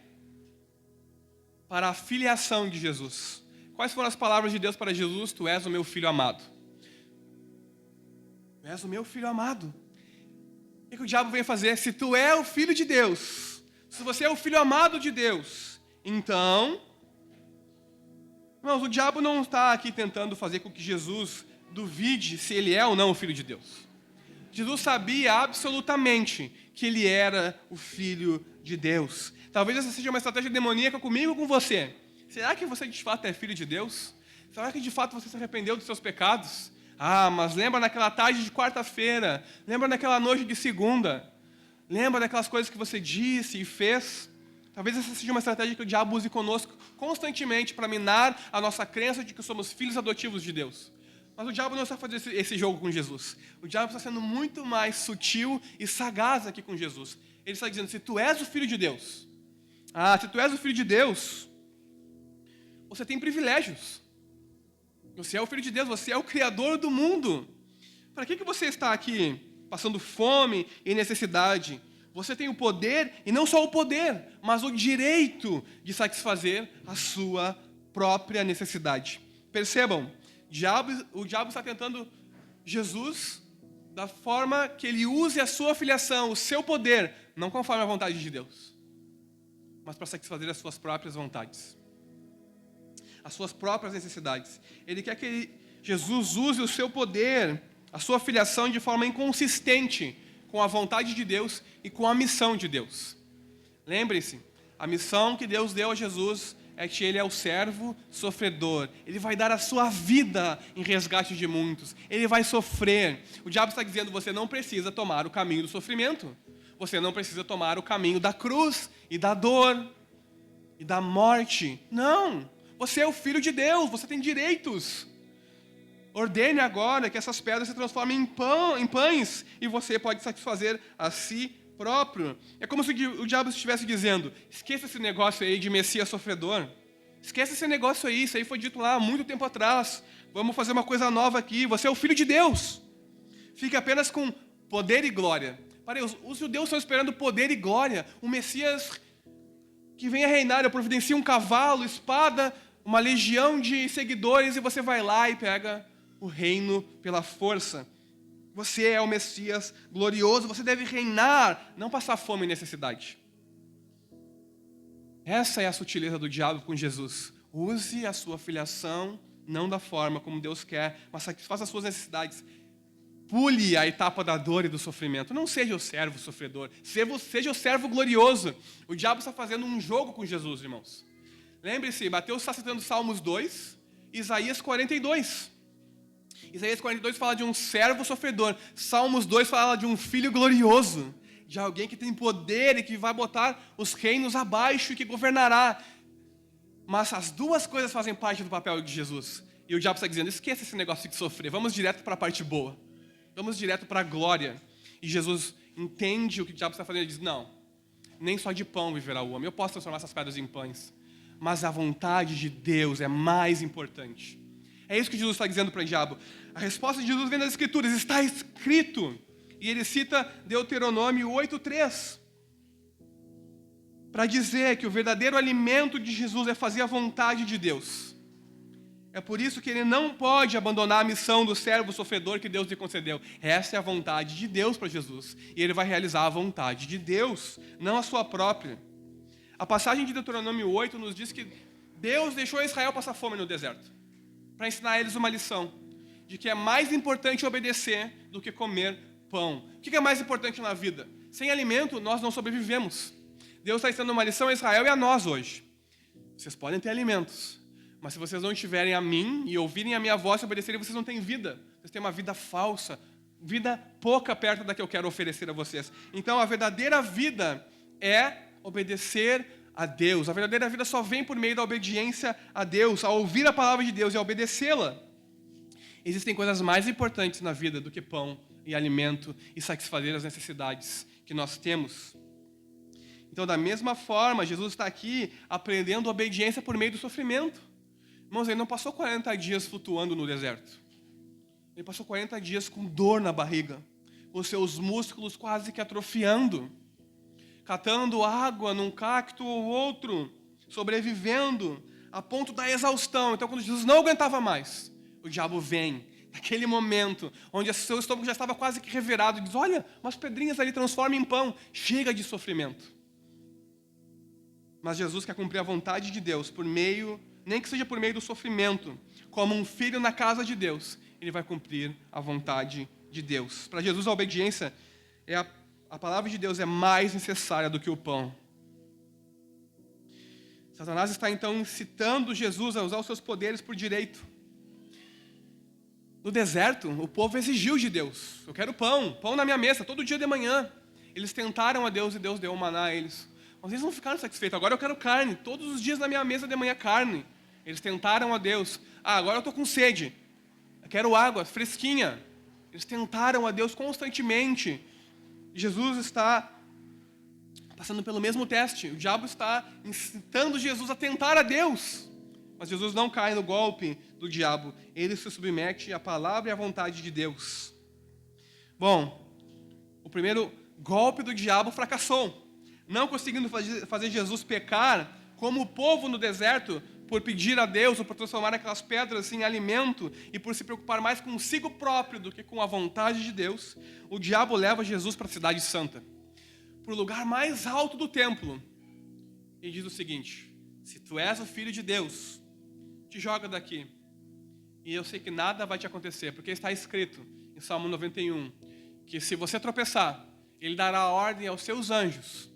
Para a filiação de Jesus. Quais foram as palavras de Deus para Jesus? Tu és o meu filho amado. Tu és o meu filho amado. O que o diabo vem fazer? Se tu é o filho de Deus, se você é o filho amado de Deus, então... Irmãos, o diabo não está aqui tentando fazer com que Jesus duvide se ele é ou não o filho de Deus. Jesus sabia absolutamente que ele era o filho de Deus. Talvez essa seja uma estratégia demoníaca comigo ou com você. Será que você de fato é filho de Deus? Será que de fato você se arrependeu dos seus pecados? Ah, mas lembra naquela tarde de quarta-feira? Lembra naquela noite de segunda? Lembra daquelas coisas que você disse e fez? Talvez essa seja uma estratégia que o diabo use conosco constantemente para minar a nossa crença de que somos filhos adotivos de Deus. Mas o diabo não está fazendo esse jogo com Jesus. O diabo está sendo muito mais sutil e sagaz aqui com Jesus. Ele está dizendo, se tu és o filho de Deus, se tu és o filho de Deus, você tem privilégios. Você é o filho de Deus, você é o criador do mundo. Para que você está aqui passando fome e necessidade? Você tem o poder, e não só o poder, mas o direito de satisfazer a sua própria necessidade. Percebam, o diabo está tentando Jesus da forma que ele use a sua filiação, o seu poder, não conforme a vontade de Deus, mas para satisfazer as suas próprias vontades, as suas próprias necessidades. Ele quer que Jesus use o seu poder, a sua filiação de forma inconsistente com a vontade de Deus e com a missão de Deus. Lembre-se, a missão que Deus deu a Jesus é que Ele é o servo sofredor. Ele vai dar a sua vida em resgate de muitos. Ele vai sofrer. O diabo está dizendo, você não precisa tomar o caminho do sofrimento. você não precisa tomar o caminho da cruz e da dor e da morte. Não, você é o filho de Deus, você tem direitos. Ordene agora que essas pedras se transformem em pães e você pode satisfazer a si próprio. É como se o diabo estivesse dizendo: esqueça esse negócio aí de Messias sofredor. Esqueça esse negócio aí, isso aí foi dito lá há muito tempo atrás. Vamos fazer uma coisa nova aqui. Você é o filho de Deus. Fique apenas com poder e glória. Parei, os judeus estão esperando poder e glória. O Messias que venha reinar, eu providencio um cavalo, espada, uma legião de seguidores, e você vai lá e pega o reino pela força. Você é o Messias glorioso, você deve reinar, não passar fome e necessidade. Essa é a sutileza do diabo com Jesus. Use a sua filiação, não da forma como Deus quer, mas satisfaça as suas necessidades. Pule a etapa da dor e do sofrimento. Não seja o servo sofredor, seja o servo glorioso. O diabo está fazendo um jogo com Jesus, irmãos. Lembre-se, Mateus está citando Salmos 2, Isaías 42. Isaías 42 fala de um servo sofredor. Salmos 2 fala de um filho glorioso, de alguém que tem poder e que vai botar os reinos abaixo e que governará. Mas as duas coisas fazem parte do papel de Jesus. E o diabo está dizendo: esqueça esse negócio de sofrer, vamos direto para a parte boa. Vamos direto para a glória. E Jesus entende o que o diabo está fazendo e diz: não, nem só de pão viverá o homem. Eu posso transformar essas pedras em pães, mas a vontade de Deus é mais importante. É isso que Jesus está dizendo para o diabo. A resposta de Jesus vem das Escrituras, está escrito. E ele cita Deuteronômio 8:3, para dizer que o verdadeiro alimento de Jesus é fazer a vontade de Deus. É por isso que ele não pode abandonar a missão do servo sofredor que Deus lhe concedeu. Essa é a vontade de Deus para Jesus. E ele vai realizar a vontade de Deus, não a sua própria. A passagem de Deuteronômio 8 nos diz que Deus deixou Israel passar fome no deserto, para ensinar a eles uma lição, de que é mais importante obedecer do que comer pão. O que é mais importante na vida? Sem alimento, nós não sobrevivemos. Deus está ensinando uma lição a Israel e a nós hoje. Vocês podem ter alimentos, mas se vocês não tiverem a mim e ouvirem a minha voz e obedecerem, vocês não têm vida. Vocês têm uma vida falsa, vida pouca perto da que eu quero oferecer a vocês. Então, a verdadeira vida é obedecer a Deus. A verdadeira vida só vem por meio da obediência a Deus, a ouvir a palavra de Deus e a obedecê-la. Existem coisas mais importantes na vida do que pão e alimento e satisfazer as necessidades que nós temos. Então, da mesma forma, Jesus está aqui aprendendo obediência por meio do sofrimento. Irmãos, ele não passou 40 dias flutuando no deserto. Ele passou 40 dias com dor na barriga, com seus músculos quase que atrofiando, catando água num cacto ou outro, sobrevivendo a ponto da exaustão. Então, quando Jesus não aguentava mais, o diabo vem, naquele momento, onde o seu estômago já estava quase que revirado, e diz: olha, umas pedrinhas ali, transforma em pão. Chega de sofrimento. Mas Jesus quer cumprir a vontade de Deus por meio, nem que seja por meio do sofrimento, como um filho na casa de Deus, ele vai cumprir a vontade de Deus. Para Jesus, a obediência, a palavra de Deus é mais necessária do que o pão. Satanás está então incitando Jesus a usar os seus poderes por direito. No deserto, o povo exigiu de Deus: eu quero pão na minha mesa, todo dia de manhã. Eles tentaram a Deus e Deus deu o maná a eles. Mas eles não ficaram satisfeitos. Agora eu quero carne, todos os dias na minha mesa de manhã carne. Eles tentaram a Deus. Agora eu estou com sede, eu quero água fresquinha. Eles tentaram a Deus constantemente. Jesus está passando pelo mesmo teste. O diabo está incitando Jesus a tentar a Deus. Mas Jesus não cai no golpe do diabo. Ele se submete à palavra e à vontade de Deus. Bom, o primeiro golpe do diabo fracassou. Não conseguindo fazer Jesus pecar, como o povo no deserto, por pedir a Deus, ou por transformar aquelas pedras em alimento, e por se preocupar mais consigo próprio do que com a vontade de Deus, o diabo leva Jesus para a cidade santa, para o lugar mais alto do templo, e diz o seguinte: se tu és o filho de Deus, te joga daqui, e eu sei que nada vai te acontecer, porque está escrito em Salmo 91, que se você tropeçar, ele dará ordem aos seus anjos,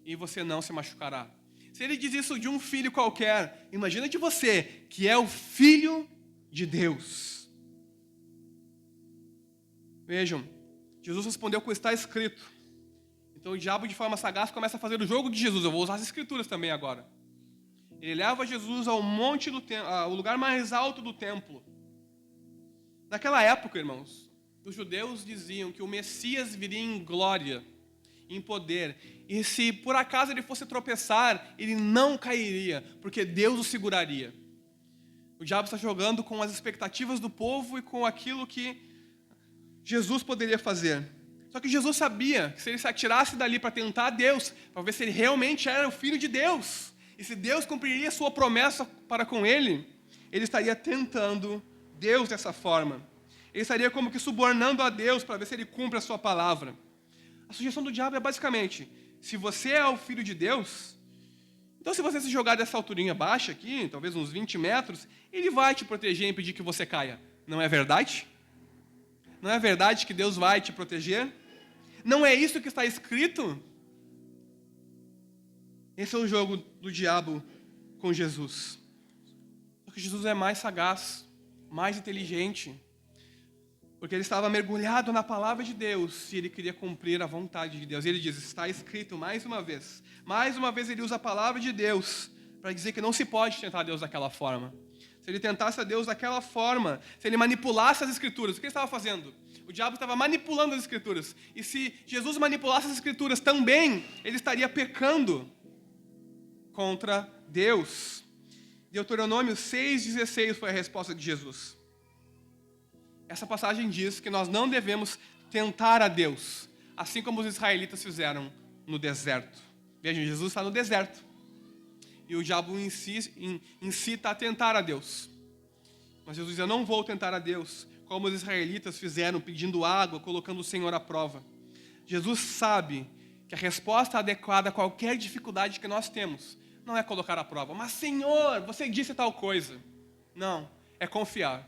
e você não se machucará. Se ele diz isso de um filho qualquer, imagina de você, que é o filho de Deus. Vejam, Jesus respondeu com o que está escrito. Então o diabo, de forma sagaz, começa a fazer o jogo de Jesus. Eu vou usar as escrituras também agora. Ele leva Jesus ao monte do templo, ao lugar mais alto do templo. Naquela época, irmãos, os judeus diziam que o Messias viria em glória, em poder. E se por acaso ele fosse tropeçar, ele não cairia, porque Deus o seguraria. O diabo está jogando com as expectativas do povo e com aquilo que Jesus poderia fazer. Só que Jesus sabia que se ele se atirasse dali para tentar Deus, para ver se ele realmente era o Filho de Deus, e se Deus cumpriria sua promessa para com ele, ele estaria tentando Deus dessa forma. Ele estaria como que subornando a Deus para ver se ele cumpre a sua palavra. A sugestão do diabo é basicamente, se você é o Filho de Deus, então se você se jogar dessa alturinha baixa aqui, talvez uns 20 metros, ele vai te proteger e impedir que você caia. Não é verdade? Não é verdade que Deus vai te proteger? Não é isso que está escrito? Esse é o jogo do diabo com Jesus. Só que Jesus é mais sagaz, mais inteligente, porque ele estava mergulhado na palavra de Deus e ele queria cumprir a vontade de Deus. E ele diz, está escrito mais uma vez. Mais uma vez ele usa a palavra de Deus para dizer que não se pode tentar Deus daquela forma. Se ele tentasse a Deus daquela forma, se ele manipulasse as escrituras, o que ele estava fazendo? O diabo estava manipulando as escrituras. E se Jesus manipulasse as escrituras também, ele estaria pecando contra Deus. Deuteronômio 6,16 foi a resposta de Jesus. Essa passagem diz que nós não devemos tentar a Deus, assim como os israelitas fizeram no deserto. Vejam, Jesus está no deserto. E o diabo incita a tentar a Deus. Mas Jesus diz, eu não vou tentar a Deus, como os israelitas fizeram, pedindo água, colocando o Senhor à prova. Jesus sabe que a resposta adequada a qualquer dificuldade que nós temos não é colocar à prova. Mas, Senhor, você disse tal coisa. Não, é confiar.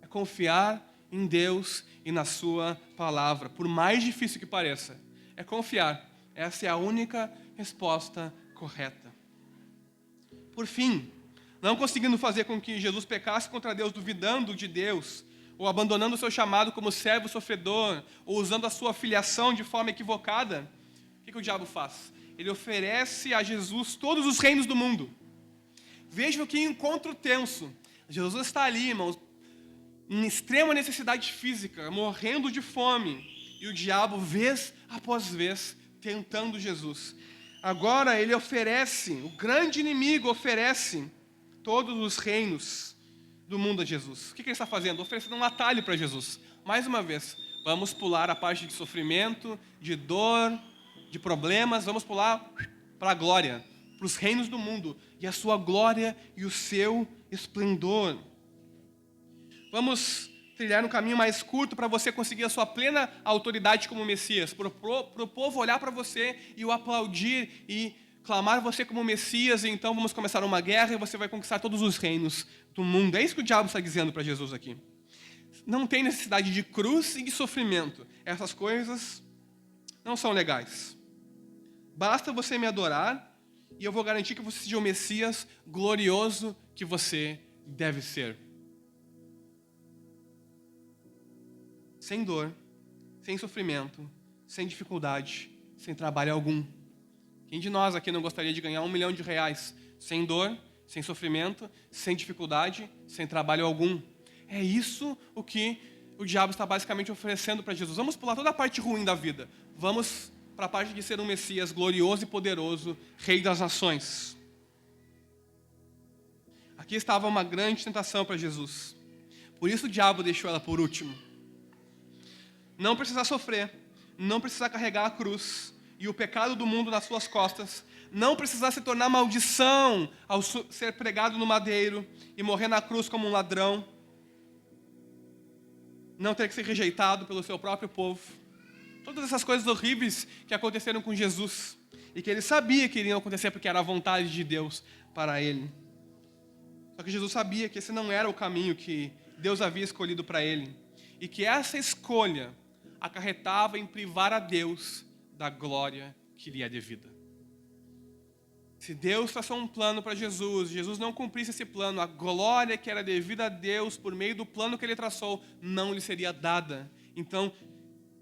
É confiar em Deus e na sua palavra. Por mais difícil que pareça, é confiar. Essa é a única resposta correta. Por fim, não conseguindo fazer com que Jesus pecasse contra Deus, duvidando de Deus, ou abandonando o seu chamado como servo sofredor, ou usando a sua filiação de forma equivocada, o que o diabo faz? Ele oferece a Jesus todos os reinos do mundo. Vejam que encontro tenso. Jesus está ali, irmãos, em extrema necessidade física, morrendo de fome, e o diabo, vez após vez, tentando Jesus. Agora ele oferece, o grande inimigo oferece todos os reinos do mundo a Jesus. O que ele está fazendo? Oferecendo um atalho para Jesus. Mais uma vez, vamos pular a parte de sofrimento, de dor, de problemas, vamos pular para a glória, para os reinos do mundo, e a sua glória e o seu esplendor. Vamos trilhar um caminho mais curto para você conseguir a sua plena autoridade como Messias, para o povo olhar para você e o aplaudir e clamar você como Messias, e então vamos começar uma guerra e você vai conquistar todos os reinos do mundo. É isso que o diabo está dizendo para Jesus aqui. Não tem necessidade de cruz e de sofrimento. Essas coisas não são legais. Basta você me adorar e eu vou garantir que você seja o Messias glorioso que você deve ser. Sem dor, sem sofrimento, sem dificuldade, sem trabalho algum. Quem de nós aqui não gostaria de ganhar R$1 milhão sem dor, sem sofrimento, sem dificuldade, sem trabalho algum? É isso o que o diabo está basicamente oferecendo para Jesus. Vamos pular toda a parte ruim da vida. Vamos para a parte de ser um Messias glorioso e poderoso, Rei das nações. Aqui estava uma grande tentação para Jesus. Por isso o diabo deixou ela por último. Não precisar sofrer, não precisar carregar a cruz e o pecado do mundo nas suas costas, não precisar se tornar maldição ao ser pregado no madeiro e morrer na cruz como um ladrão, não ter que ser rejeitado pelo seu próprio povo. Todas essas coisas horríveis que aconteceram com Jesus e que ele sabia que iriam acontecer porque era a vontade de Deus para ele. Só que Jesus sabia que esse não era o caminho que Deus havia escolhido para ele e que essa escolha acarretava em privar a Deus da glória que lhe é devida. Se Deus traçou um plano para Jesus, Jesus não cumprisse esse plano, a glória que era devida a Deus por meio do plano que ele traçou não lhe seria dada. Então,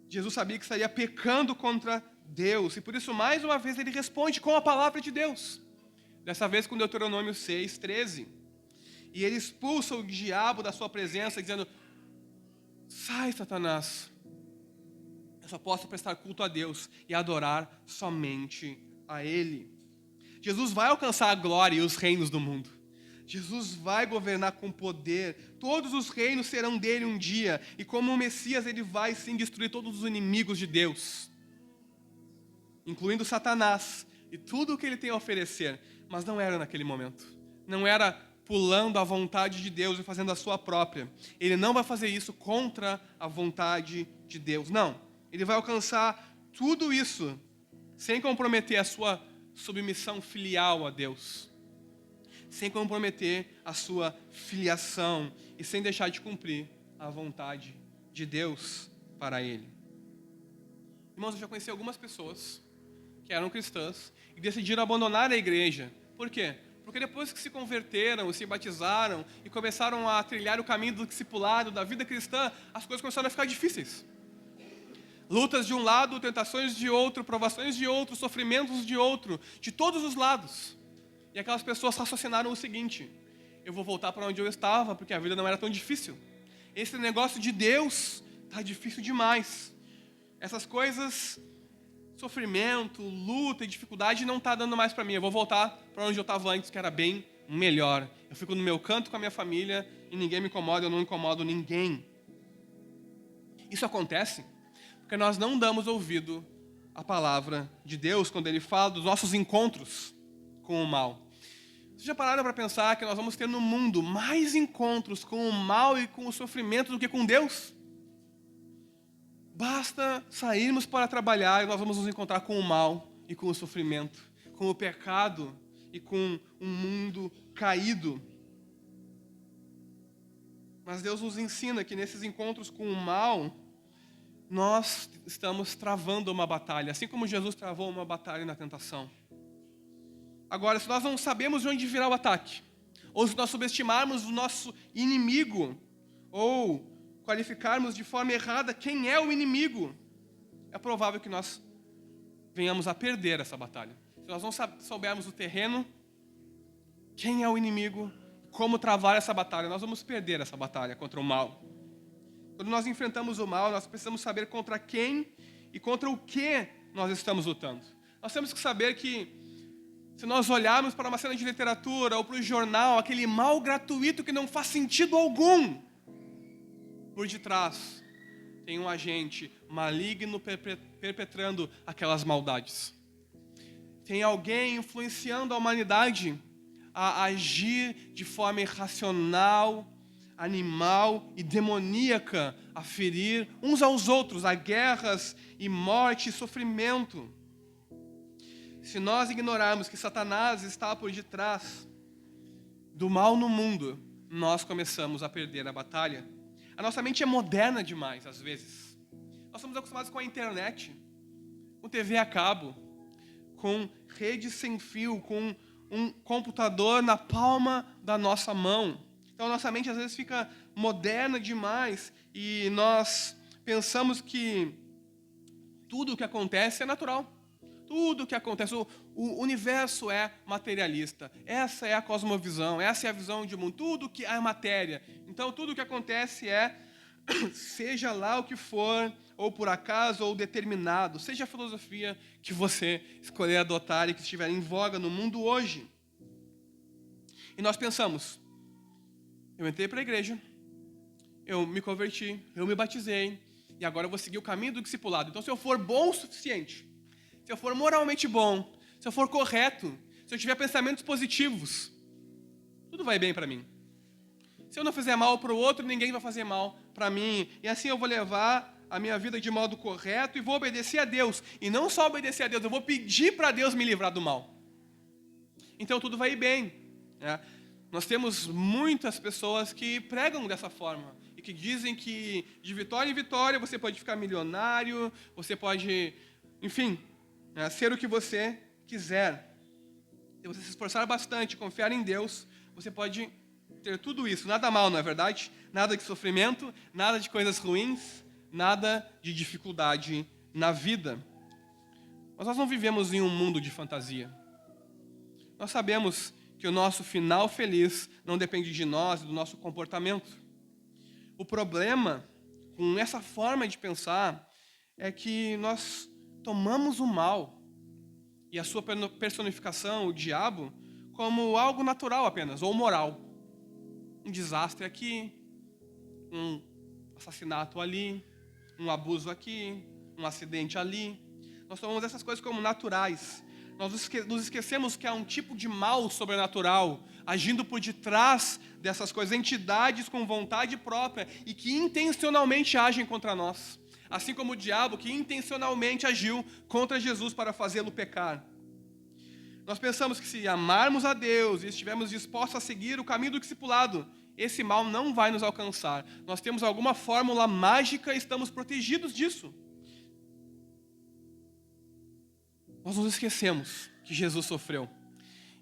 Jesus sabia que estaria pecando contra Deus. E por isso, mais uma vez, ele responde com a palavra de Deus. Dessa vez com Deuteronômio 6:13. E ele expulsa o diabo da sua presença, dizendo: sai, Satanás. Eu só posso prestar culto a Deus e adorar somente a Ele. Jesus vai alcançar a glória e os reinos do mundo. Jesus vai governar com poder. Todos os reinos serão dele um dia. E como o Messias, ele vai sim destruir todos os inimigos de Deus, incluindo Satanás e tudo o que ele tem a oferecer. Mas não era naquele momento. Não era pulando a vontade de Deus e fazendo a sua própria. Ele não vai fazer isso contra a vontade de Deus. Não. Ele vai alcançar tudo isso sem comprometer a sua submissão filial a Deus, sem comprometer a sua filiação e sem deixar de cumprir a vontade de Deus para ele. Irmãos, eu já conheci algumas pessoas que eram cristãs e decidiram abandonar a igreja. Por quê? Porque depois que se converteram, se batizaram e começaram a trilhar o caminho do discipulado, da vida cristã, as coisas começaram a ficar difíceis. Lutas de um lado, tentações de outro, provações de outro, sofrimentos de outro, de todos os lados. E aquelas pessoas raciocinaram o seguinte: eu vou voltar para onde eu estava, porque a vida não era tão difícil. Esse negócio de Deus está difícil demais. Essas coisas, sofrimento, luta e dificuldade não está dando mais para mim. Eu vou voltar para onde eu estava antes, que era bem melhor. Eu fico no meu canto com a minha família e ninguém me incomoda, eu não incomodo ninguém. Isso acontece porque nós não damos ouvido à palavra de Deus quando Ele fala dos nossos encontros com o mal. Vocês já pararam para pensar que nós vamos ter no mundo mais encontros com o mal e com o sofrimento do que com Deus? Basta sairmos para trabalhar e nós vamos nos encontrar com o mal e com o sofrimento, com o pecado e com um mundo caído. Mas Deus nos ensina que nesses encontros com o mal, nós estamos travando uma batalha, assim como Jesus travou uma batalha na tentação. Agora, se nós não sabemos de onde virá o ataque, ou se nós subestimarmos o nosso inimigo, ou qualificarmos de forma errada quem é o inimigo, é provável que nós venhamos a perder essa batalha. Se nós não soubermos o terreno, quem é o inimigo, como travar essa batalha, nós vamos perder essa batalha contra o mal. Quando nós enfrentamos o mal, nós precisamos saber contra quem e contra o que nós estamos lutando. Nós temos que saber que, se nós olharmos para uma cena de literatura ou para o jornal, aquele mal gratuito que não faz sentido algum, por detrás tem um agente maligno perpetrando aquelas maldades. Tem alguém influenciando a humanidade a agir de forma irracional, animal e demoníaca, a ferir uns aos outros, a guerras e morte e sofrimento. Se nós ignorarmos que Satanás está por detrás do mal no mundo, nós começamos a perder a batalha. A nossa mente é moderna demais, às vezes. Nós estamos acostumados com a internet, com TV a cabo, com rede sem fio, com um computador na palma da nossa mão. Então, nossa mente às vezes fica moderna demais e nós pensamos que tudo o que acontece é natural. Tudo o que acontece, o universo é materialista. Essa é a cosmovisão, essa é a visão de mundo. Tudo que é matéria. Então, tudo o que acontece é, seja lá o que for, ou por acaso, ou determinado, seja a filosofia que você escolher adotar e que estiver em voga no mundo hoje. E nós pensamos: eu entrei para a igreja, eu me converti, eu me batizei, e agora eu vou seguir o caminho do discipulado. Então, se eu for bom o suficiente, se eu for moralmente bom, se eu for correto, se eu tiver pensamentos positivos, tudo vai bem para mim. Se eu não fizer mal para o outro, ninguém vai fazer mal para mim. E assim eu vou levar a minha vida de modo correto e vou obedecer a Deus. E não só obedecer a Deus, eu vou pedir para Deus me livrar do mal. Então tudo vai bem, né? Nós temos muitas pessoas que pregam dessa forma e que dizem que de vitória em vitória você pode ficar milionário, você pode, enfim, ser o que você quiser. Se você se esforçar bastante, confiar em Deus, você pode ter tudo isso. Nada mal, não é verdade? Nada de sofrimento, nada de coisas ruins, nada de dificuldade na vida. Mas nós não vivemos em um mundo de fantasia. Nós sabemos que o nosso final feliz não depende de nós e do nosso comportamento. O problema com essa forma de pensar é que nós tomamos o mal e a sua personificação, o diabo, como algo natural apenas, ou moral. Um desastre aqui, um assassinato ali, um abuso aqui, um acidente ali. Nós tomamos essas coisas como naturais. Nós nos esquecemos que há um tipo de mal sobrenatural agindo por detrás dessas coisas, entidades com vontade própria e que intencionalmente agem contra nós. Assim como o diabo que intencionalmente agiu contra Jesus para fazê-lo pecar. Nós pensamos que se amarmos a Deus e estivermos dispostos a seguir o caminho do discipulado, esse mal não vai nos alcançar. Nós temos alguma fórmula mágica e estamos protegidos disso. Nós nos esquecemos que Jesus sofreu.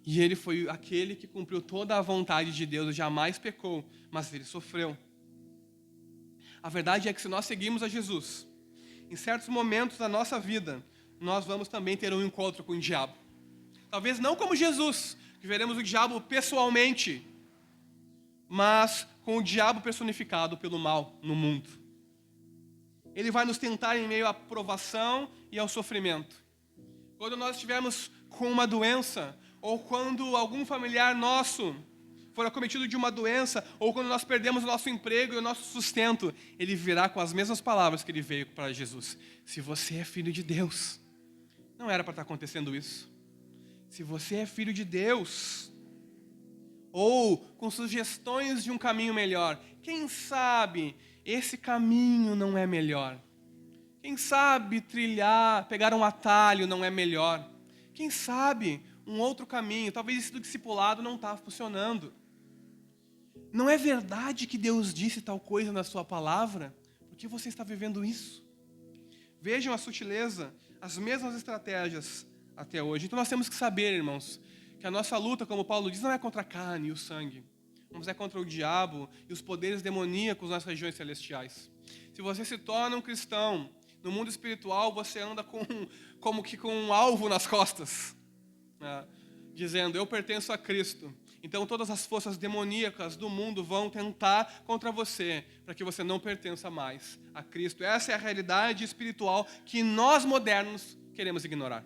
E Ele foi aquele que cumpriu toda a vontade de Deus, jamais pecou, mas Ele sofreu. A verdade é que se nós seguirmos a Jesus, em certos momentos da nossa vida, nós vamos também ter um encontro com o diabo. Talvez não como Jesus, que veremos o diabo pessoalmente, mas com o diabo personificado pelo mal no mundo. Ele vai nos tentar em meio à provação e ao sofrimento. Quando nós estivermos com uma doença, ou quando algum familiar nosso for acometido de uma doença, ou quando nós perdemos o nosso emprego e o nosso sustento, ele virá com as mesmas palavras que ele veio para Jesus. Se você é filho de Deus. Não era para estar acontecendo isso. Se você é filho de Deus, ou com sugestões de um caminho melhor, quem sabe esse caminho não é melhor? Quem sabe pegar um atalho não é melhor? Quem sabe um outro caminho, talvez esse do discipulado não está funcionando. Não é verdade que Deus disse tal coisa na sua palavra? Por que você está vivendo isso? Vejam a sutileza, as mesmas estratégias até hoje. Então nós temos que saber, irmãos, que a nossa luta, como Paulo diz, não é contra a carne e o sangue, mas é contra o diabo e os poderes demoníacos nas regiões celestiais. Se você se torna um cristão, no mundo espiritual você anda como que com um alvo nas costas, né? Dizendo, eu pertenço a Cristo. Então todas as forças demoníacas do mundo vão tentar contra você, para que você não pertença mais a Cristo. Essa é a realidade espiritual que nós modernos queremos ignorar.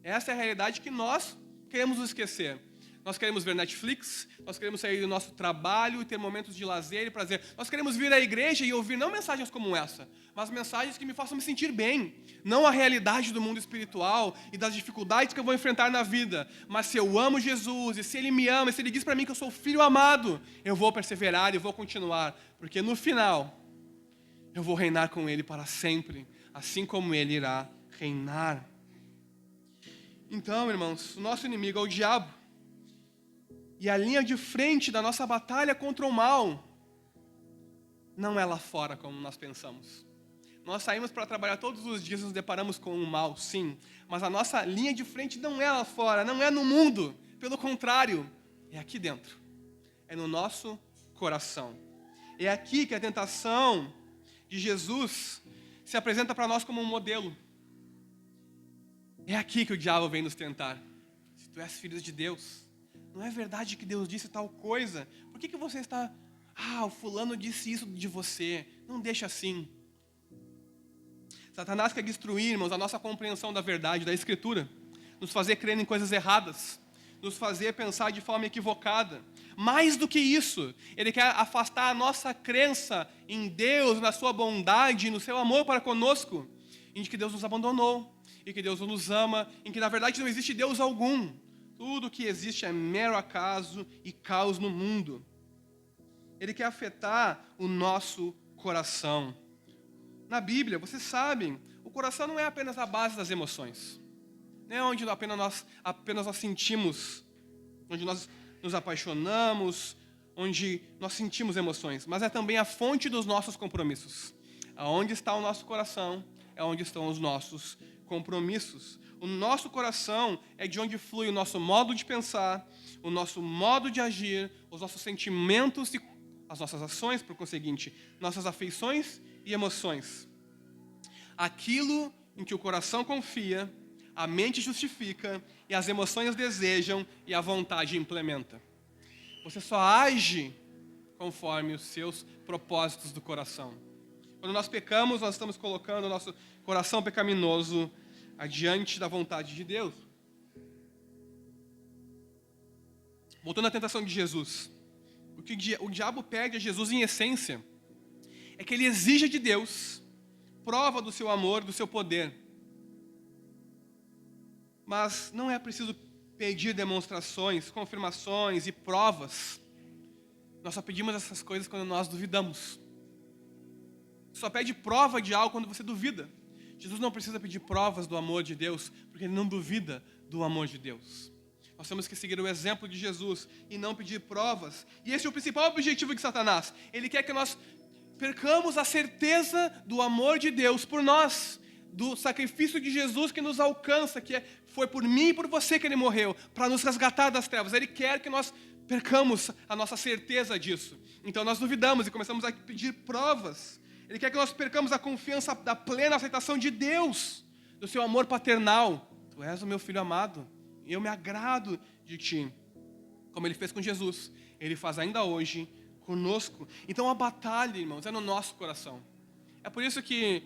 Essa é a realidade que nós queremos nos esquecer. Nós queremos ver Netflix, nós queremos sair do nosso trabalho e ter momentos de lazer e prazer. Nós queremos vir à igreja e ouvir não mensagens como essa, mas mensagens que me façam me sentir bem. Não a realidade do mundo espiritual e das dificuldades que eu vou enfrentar na vida. Mas se eu amo Jesus e se Ele me ama, e se Ele diz para mim que eu sou filho amado, eu vou perseverar e vou continuar. Porque no final, eu vou reinar com Ele para sempre, assim como Ele irá reinar. Então, irmãos, o nosso inimigo é o diabo. E a linha de frente da nossa batalha contra o mal não é lá fora, como nós pensamos. Nós saímos para trabalhar todos os dias e nos deparamos com o mal, sim. Mas a nossa linha de frente não é lá fora, não é no mundo. Pelo contrário, é aqui dentro. É no nosso coração. É aqui que a tentação de Jesus se apresenta para nós como um modelo. É aqui que o diabo vem nos tentar. Se tu és filho de Deus, não é verdade que Deus disse tal coisa? Por que você está... o fulano disse isso de você. Não deixa assim. Satanás quer destruir, irmãos, a nossa compreensão da verdade, da Escritura. Nos fazer crer em coisas erradas. Nos fazer pensar de forma equivocada. Mais do que isso, ele quer afastar a nossa crença em Deus, na sua bondade, no seu amor para conosco. Em que Deus nos abandonou, e que Deus nos ama, em que na verdade não existe Deus algum. Tudo que existe é mero acaso e caos no mundo. Ele quer afetar o nosso coração. Na Bíblia, vocês sabem, o coração não é apenas a base das emoções. Não é onde apenas nós sentimos, onde nós nos apaixonamos, onde nós sentimos emoções, mas é também a fonte dos nossos compromissos. Aonde está o nosso coração, é onde estão os nossos compromissos. O nosso coração é de onde flui o nosso modo de pensar, o nosso modo de agir, os nossos sentimentos e as nossas ações, por conseguinte, nossas afeições e emoções. Aquilo em que o coração confia, A mente justifica, e as emoções desejam, e a vontade implementa. Você só age conforme os seus propósitos do coração. Quando nós pecamos, nós estamos colocando o nosso coração pecaminoso adiante da vontade de Deus. Voltando à tentação de Jesus. O que o diabo pede a Jesus, em essência, é que ele exija de Deus prova do seu amor, do seu poder. Mas não é preciso pedir demonstrações, confirmações e provas. Nós só pedimos essas coisas quando nós duvidamos. Só pede prova de algo quando você duvida. Jesus não precisa pedir provas do amor de Deus, porque ele não duvida do amor de Deus. Nós temos que seguir o exemplo de Jesus e não pedir provas. E esse é o principal objetivo de Satanás. Ele quer que nós percamos a certeza do amor de Deus por nós, do sacrifício de Jesus que nos alcança, foi por mim e por você que ele morreu, para nos resgatar das trevas. Ele quer que nós percamos a nossa certeza disso. Então nós duvidamos e começamos a pedir provas. Ele quer que nós percamos a confiança da plena aceitação de Deus, do seu amor paternal. Tu és o meu filho amado, eu me agrado de ti. Como ele fez com Jesus, ele faz ainda hoje conosco. Então a batalha, irmãos, é no nosso coração. É por isso que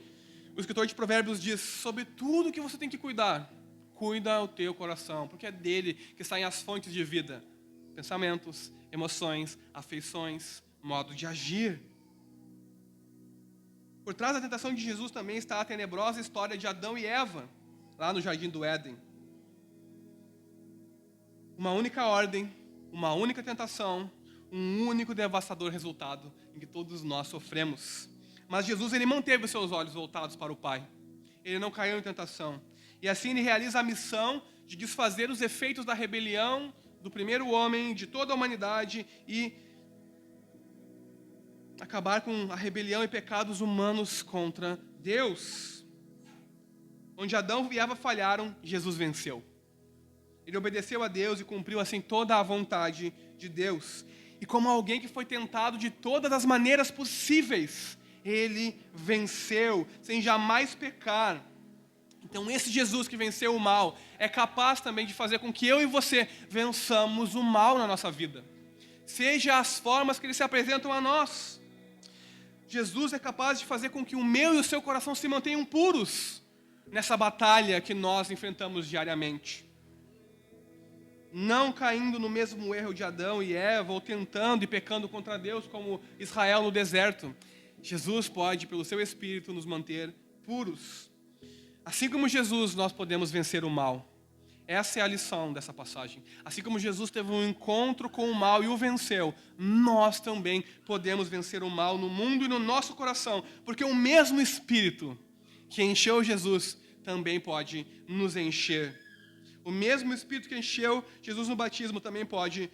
o escritor de Provérbios diz: sobre tudo que você tem que cuidar, cuida o teu coração, porque é dele que saem as fontes de vida. Pensamentos, emoções, afeições, modo de agir. Por trás da tentação de Jesus também está a tenebrosa história de Adão e Eva, lá no Jardim do Éden. Uma única ordem, uma única tentação, um único devastador resultado em que todos nós sofremos. Mas Jesus, ele manteve os seus olhos voltados para o Pai. Ele não caiu em tentação. E assim ele realiza a missão de desfazer os efeitos da rebelião do primeiro homem, de toda a humanidade, e acabar com a rebelião e pecados humanos contra Deus. Onde Adão e Eva falharam, Jesus venceu. Ele obedeceu a Deus e cumpriu assim toda a vontade de Deus. E como alguém que foi tentado de todas as maneiras possíveis, ele venceu, sem jamais pecar. Então esse Jesus que venceu o mal é capaz também de fazer com que eu e você vençamos o mal na nossa vida. Seja as formas que ele se apresentam a nós. Jesus é capaz de fazer com que o meu e o seu coração se mantenham puros nessa batalha que nós enfrentamos diariamente. Não caindo no mesmo erro de Adão e Eva, ou tentando e pecando contra Deus como Israel no deserto. Jesus pode, pelo seu Espírito, nos manter puros. Assim como Jesus, nós podemos vencer o mal. Essa é a lição dessa passagem. Assim como Jesus teve um encontro com o mal e o venceu, nós também podemos vencer o mal no mundo e no nosso coração, porque o mesmo Espírito que encheu Jesus também pode nos encher. O mesmo Espírito que encheu Jesus no batismo também pode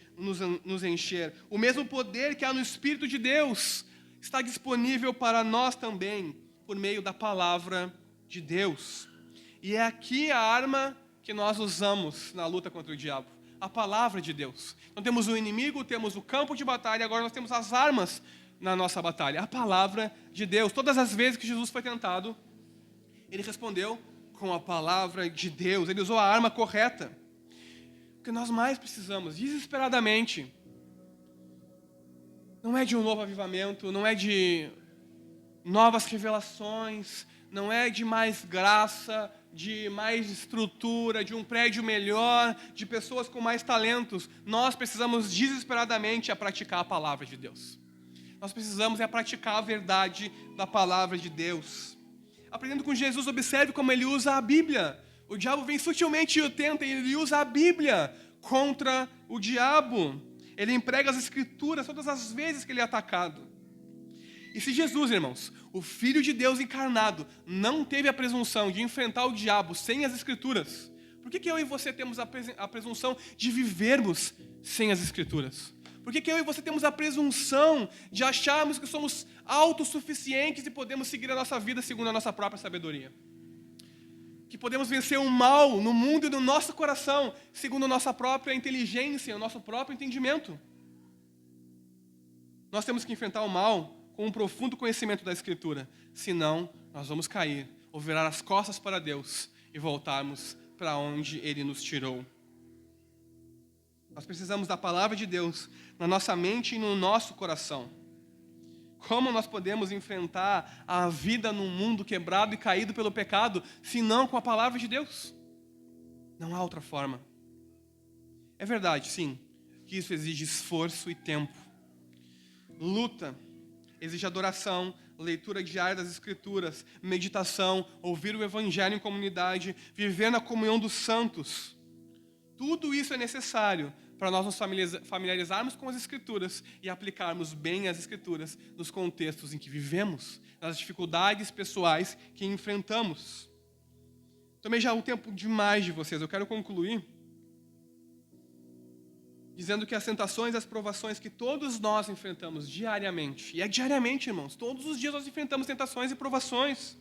nos encher. O mesmo poder que há no Espírito de Deus está disponível para nós também, por meio da palavra de Deus. E é aqui a arma que nós usamos na luta contra o diabo, a palavra de Deus. Então temos o inimigo, temos o campo de batalha, agora nós temos as armas na nossa batalha, a palavra de Deus. Todas as vezes que Jesus foi tentado, ele respondeu com a palavra de Deus, ele usou a arma correta. O que nós mais precisamos, desesperadamente, não é de um novo avivamento, não é de novas revelações, não é de mais graça, de mais estrutura, de um prédio melhor, de pessoas com mais talentos. Nós precisamos desesperadamente praticar a palavra de Deus. Nós precisamos praticar a verdade da palavra de Deus. Aprendendo com Jesus, observe como ele usa a Bíblia. O diabo vem sutilmente e o tenta, e ele usa a Bíblia contra o diabo. Ele emprega as Escrituras todas as vezes que ele é atacado. E se Jesus, irmãos, o Filho de Deus encarnado, não teve a presunção de enfrentar o diabo sem as Escrituras, por que eu e você temos a presunção de vivermos sem as Escrituras? Por que eu e você temos a presunção de acharmos que somos autossuficientes e podemos seguir a nossa vida segundo a nossa própria sabedoria? Que podemos vencer o mal no mundo e no nosso coração segundo a nossa própria inteligência, o nosso próprio entendimento? Nós temos que enfrentar o mal com um profundo conhecimento da Escritura. Senão, nós vamos cair, ou virar as costas para Deus e voltarmos para onde Ele nos tirou. Nós precisamos da palavra de Deus na nossa mente e no nosso coração. Como nós podemos enfrentar a vida num mundo quebrado e caído pelo pecado, se não com a palavra de Deus? Não há outra forma. É verdade, sim, que isso exige esforço e tempo. Luta, exige adoração, leitura diária das Escrituras, meditação, ouvir o Evangelho em comunidade, viver na comunhão dos santos. Tudo isso é necessário para nós nos familiarizarmos com as Escrituras e aplicarmos bem as Escrituras nos contextos em que vivemos, nas dificuldades pessoais que enfrentamos. Tomei já um tempo demais de vocês, eu quero concluir dizendo que as tentações e as provações que todos nós enfrentamos diariamente, e é diariamente, irmãos, todos os dias nós enfrentamos tentações e provações,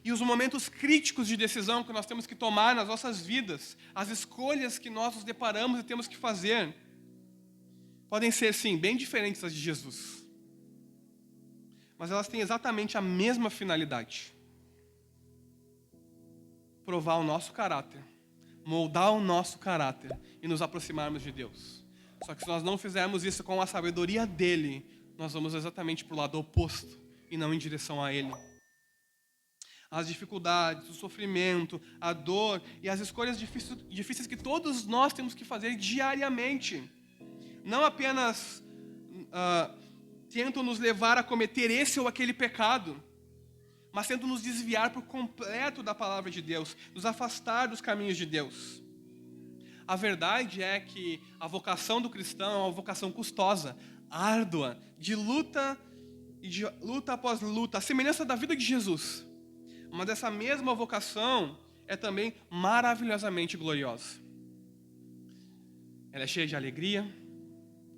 e os momentos críticos de decisão que nós temos que tomar nas nossas vidas, as escolhas que nós nos deparamos e temos que fazer, podem ser, sim, bem diferentes das de Jesus. Mas elas têm exatamente a mesma finalidade: provar o nosso caráter, moldar o nosso caráter e nos aproximarmos de Deus. Só que se nós não fizermos isso com a sabedoria dEle, nós vamos exatamente para o lado oposto e não em direção a Ele. As dificuldades, o sofrimento, a dor e as escolhas difíceis que todos nós temos que fazer diariamente, não apenas tentam nos levar a cometer esse ou aquele pecado, mas tentam nos desviar por completo da palavra de Deus, nos afastar dos caminhos de Deus. A verdade é que a vocação do cristão é uma vocação custosa, árdua, de luta e de luta após luta, a semelhança da vida de Jesus. Mas essa mesma vocação é também maravilhosamente gloriosa. Ela é cheia de alegria,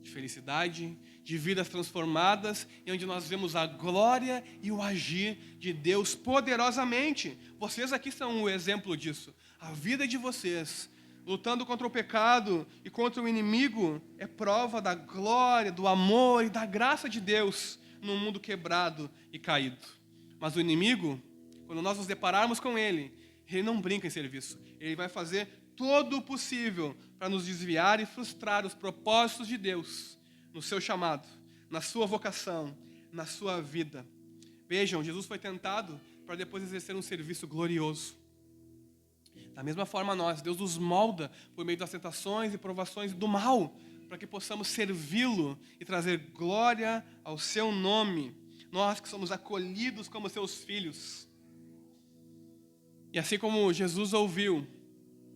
de felicidade, de vidas transformadas, e onde nós vemos a glória e o agir de Deus poderosamente. Vocês aqui são o exemplo disso. A vida de vocês, lutando contra o pecado e contra o inimigo, é prova da glória, do amor e da graça de Deus num mundo quebrado e caído. Mas o inimigo, quando nós nos depararmos com ele não brinca em serviço. Ele vai fazer todo o possível para nos desviar e frustrar os propósitos de Deus no seu chamado, na sua vocação, na sua vida. Vejam, Jesus foi tentado para depois exercer um serviço glorioso. Da mesma forma Deus nos molda por meio das tentações e provações do mal, para que possamos servi-lo e trazer glória ao seu nome. Nós que somos acolhidos como seus filhos. E assim como Jesus ouviu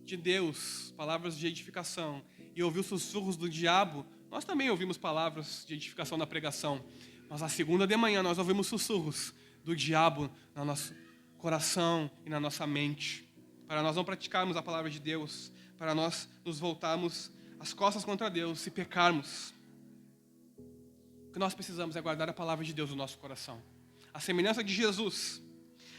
de Deus palavras de edificação e ouviu sussurros do diabo, nós também ouvimos palavras de edificação na pregação. Mas na segunda de manhã nós ouvimos sussurros do diabo no nosso coração e na nossa mente. Para nós não praticarmos a palavra de Deus, para nós nos voltarmos as costas contra Deus e pecarmos. O que nós precisamos é guardar a palavra de Deus no nosso coração. A semelhança de Jesus,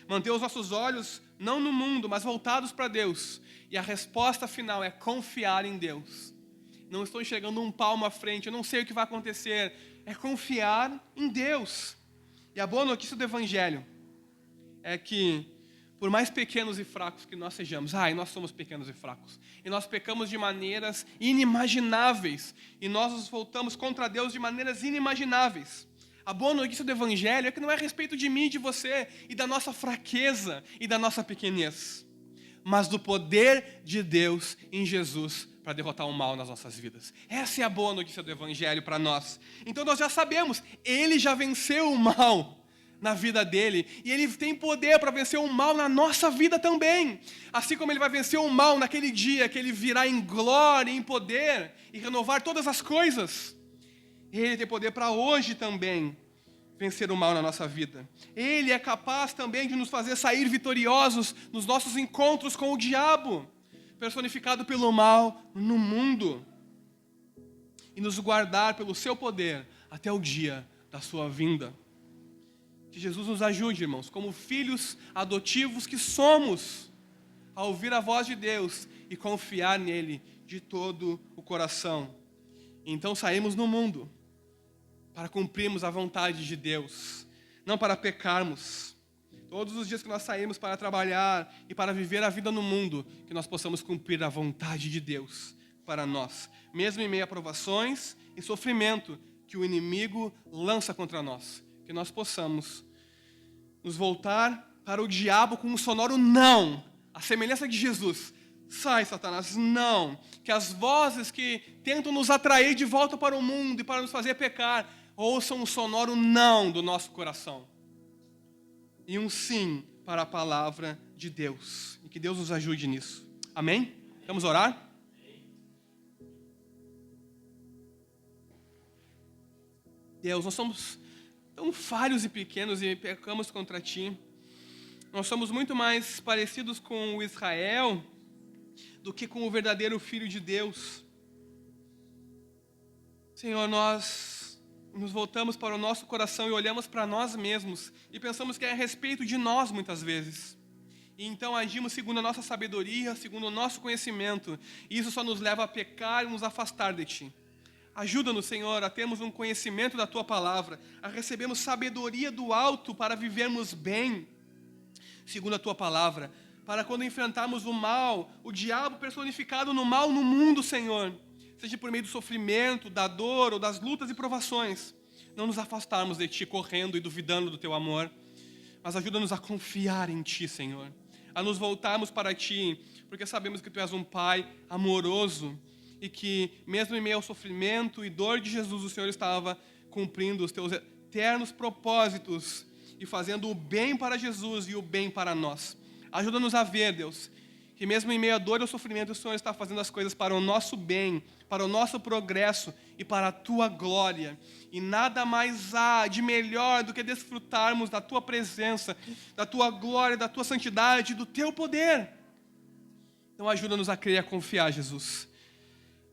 manter os nossos olhos não no mundo, mas voltados para Deus. E a resposta final é confiar em Deus. Não estou enxergando um palmo à frente, eu não sei o que vai acontecer. É confiar em Deus. E a boa notícia do Evangelho é que, por mais pequenos e fracos que nós sejamos, e nós somos pequenos e fracos, e nós pecamos de maneiras inimagináveis, e nós nos voltamos contra Deus de maneiras inimagináveis. A boa notícia do Evangelho é que não é a respeito de mim, de você, e da nossa fraqueza e da nossa pequenez, mas do poder de Deus em Jesus para derrotar o mal nas nossas vidas. Essa é a boa notícia do Evangelho para nós. Então nós já sabemos, Ele já venceu o mal na vida dele, e Ele tem poder para vencer o mal na nossa vida também. Assim como Ele vai vencer o mal naquele dia que Ele virá em glória, em poder, e renovar todas as coisas. Ele tem poder para hoje também vencer o mal na nossa vida. Ele é capaz também de nos fazer sair vitoriosos nos nossos encontros com o diabo, personificado pelo mal no mundo, e nos guardar pelo seu poder até o dia da sua vinda. Que Jesus nos ajude, irmãos, como filhos adotivos que somos, a ouvir a voz de Deus e confiar nele de todo o coração. Então saímos no mundo para cumprirmos a vontade de Deus, não para pecarmos. Todos os dias que nós saímos para trabalhar e para viver a vida no mundo, que nós possamos cumprir a vontade de Deus para nós, mesmo em meio a provações e sofrimento que o inimigo lança contra nós. Que nós possamos nos voltar para o diabo com um sonoro não, a semelhança de Jesus. Sai, Satanás, não. Que as vozes que tentam nos atrair de volta para o mundo e para nos fazer pecar, ouçam um sonoro não do nosso coração. E um sim para a palavra de Deus. E que Deus nos ajude nisso. Amém? Vamos orar? Deus, nós somos tão falhos e pequenos e pecamos contra Ti. Nós somos muito mais parecidos com o Israel do que com o verdadeiro Filho de Deus. Senhor, nós nos voltamos para o nosso coração e olhamos para nós mesmos e pensamos que é a respeito de nós muitas vezes. E então agimos segundo a nossa sabedoria, segundo o nosso conhecimento. E isso só nos leva a pecar e nos afastar de Ti. Ajuda-nos, Senhor, a termos um conhecimento da Tua palavra, a recebermos sabedoria do alto para vivermos bem, segundo a Tua palavra, para quando enfrentarmos o mal, o diabo personificado no mal no mundo, Senhor, seja por meio do sofrimento, da dor ou das lutas e provações, não nos afastarmos de Ti correndo e duvidando do Teu amor, mas ajuda-nos a confiar em Ti, Senhor, a nos voltarmos para Ti, porque sabemos que Tu és um Pai amoroso, e que, mesmo em meio ao sofrimento e dor de Jesus, o Senhor estava cumprindo os Teus eternos propósitos e fazendo o bem para Jesus e o bem para nós. Ajuda-nos a ver, Deus, que mesmo em meio à dor e ao sofrimento, o Senhor está fazendo as coisas para o nosso bem, para o nosso progresso e para a Tua glória. E nada mais há de melhor do que desfrutarmos da Tua presença, da Tua glória, da Tua santidade, do Teu poder. Então ajuda-nos a crer e a confiar, Jesus,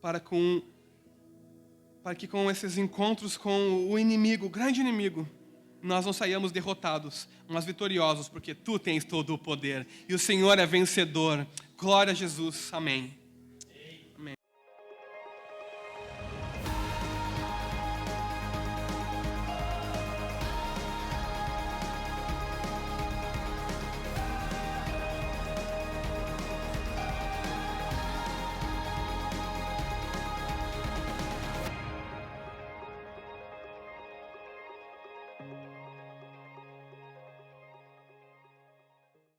para que com esses encontros com o inimigo, o grande inimigo, nós não saiamos derrotados, mas vitoriosos, porque Tu tens todo o poder, e o Senhor é vencedor. Glória a Jesus. Amém.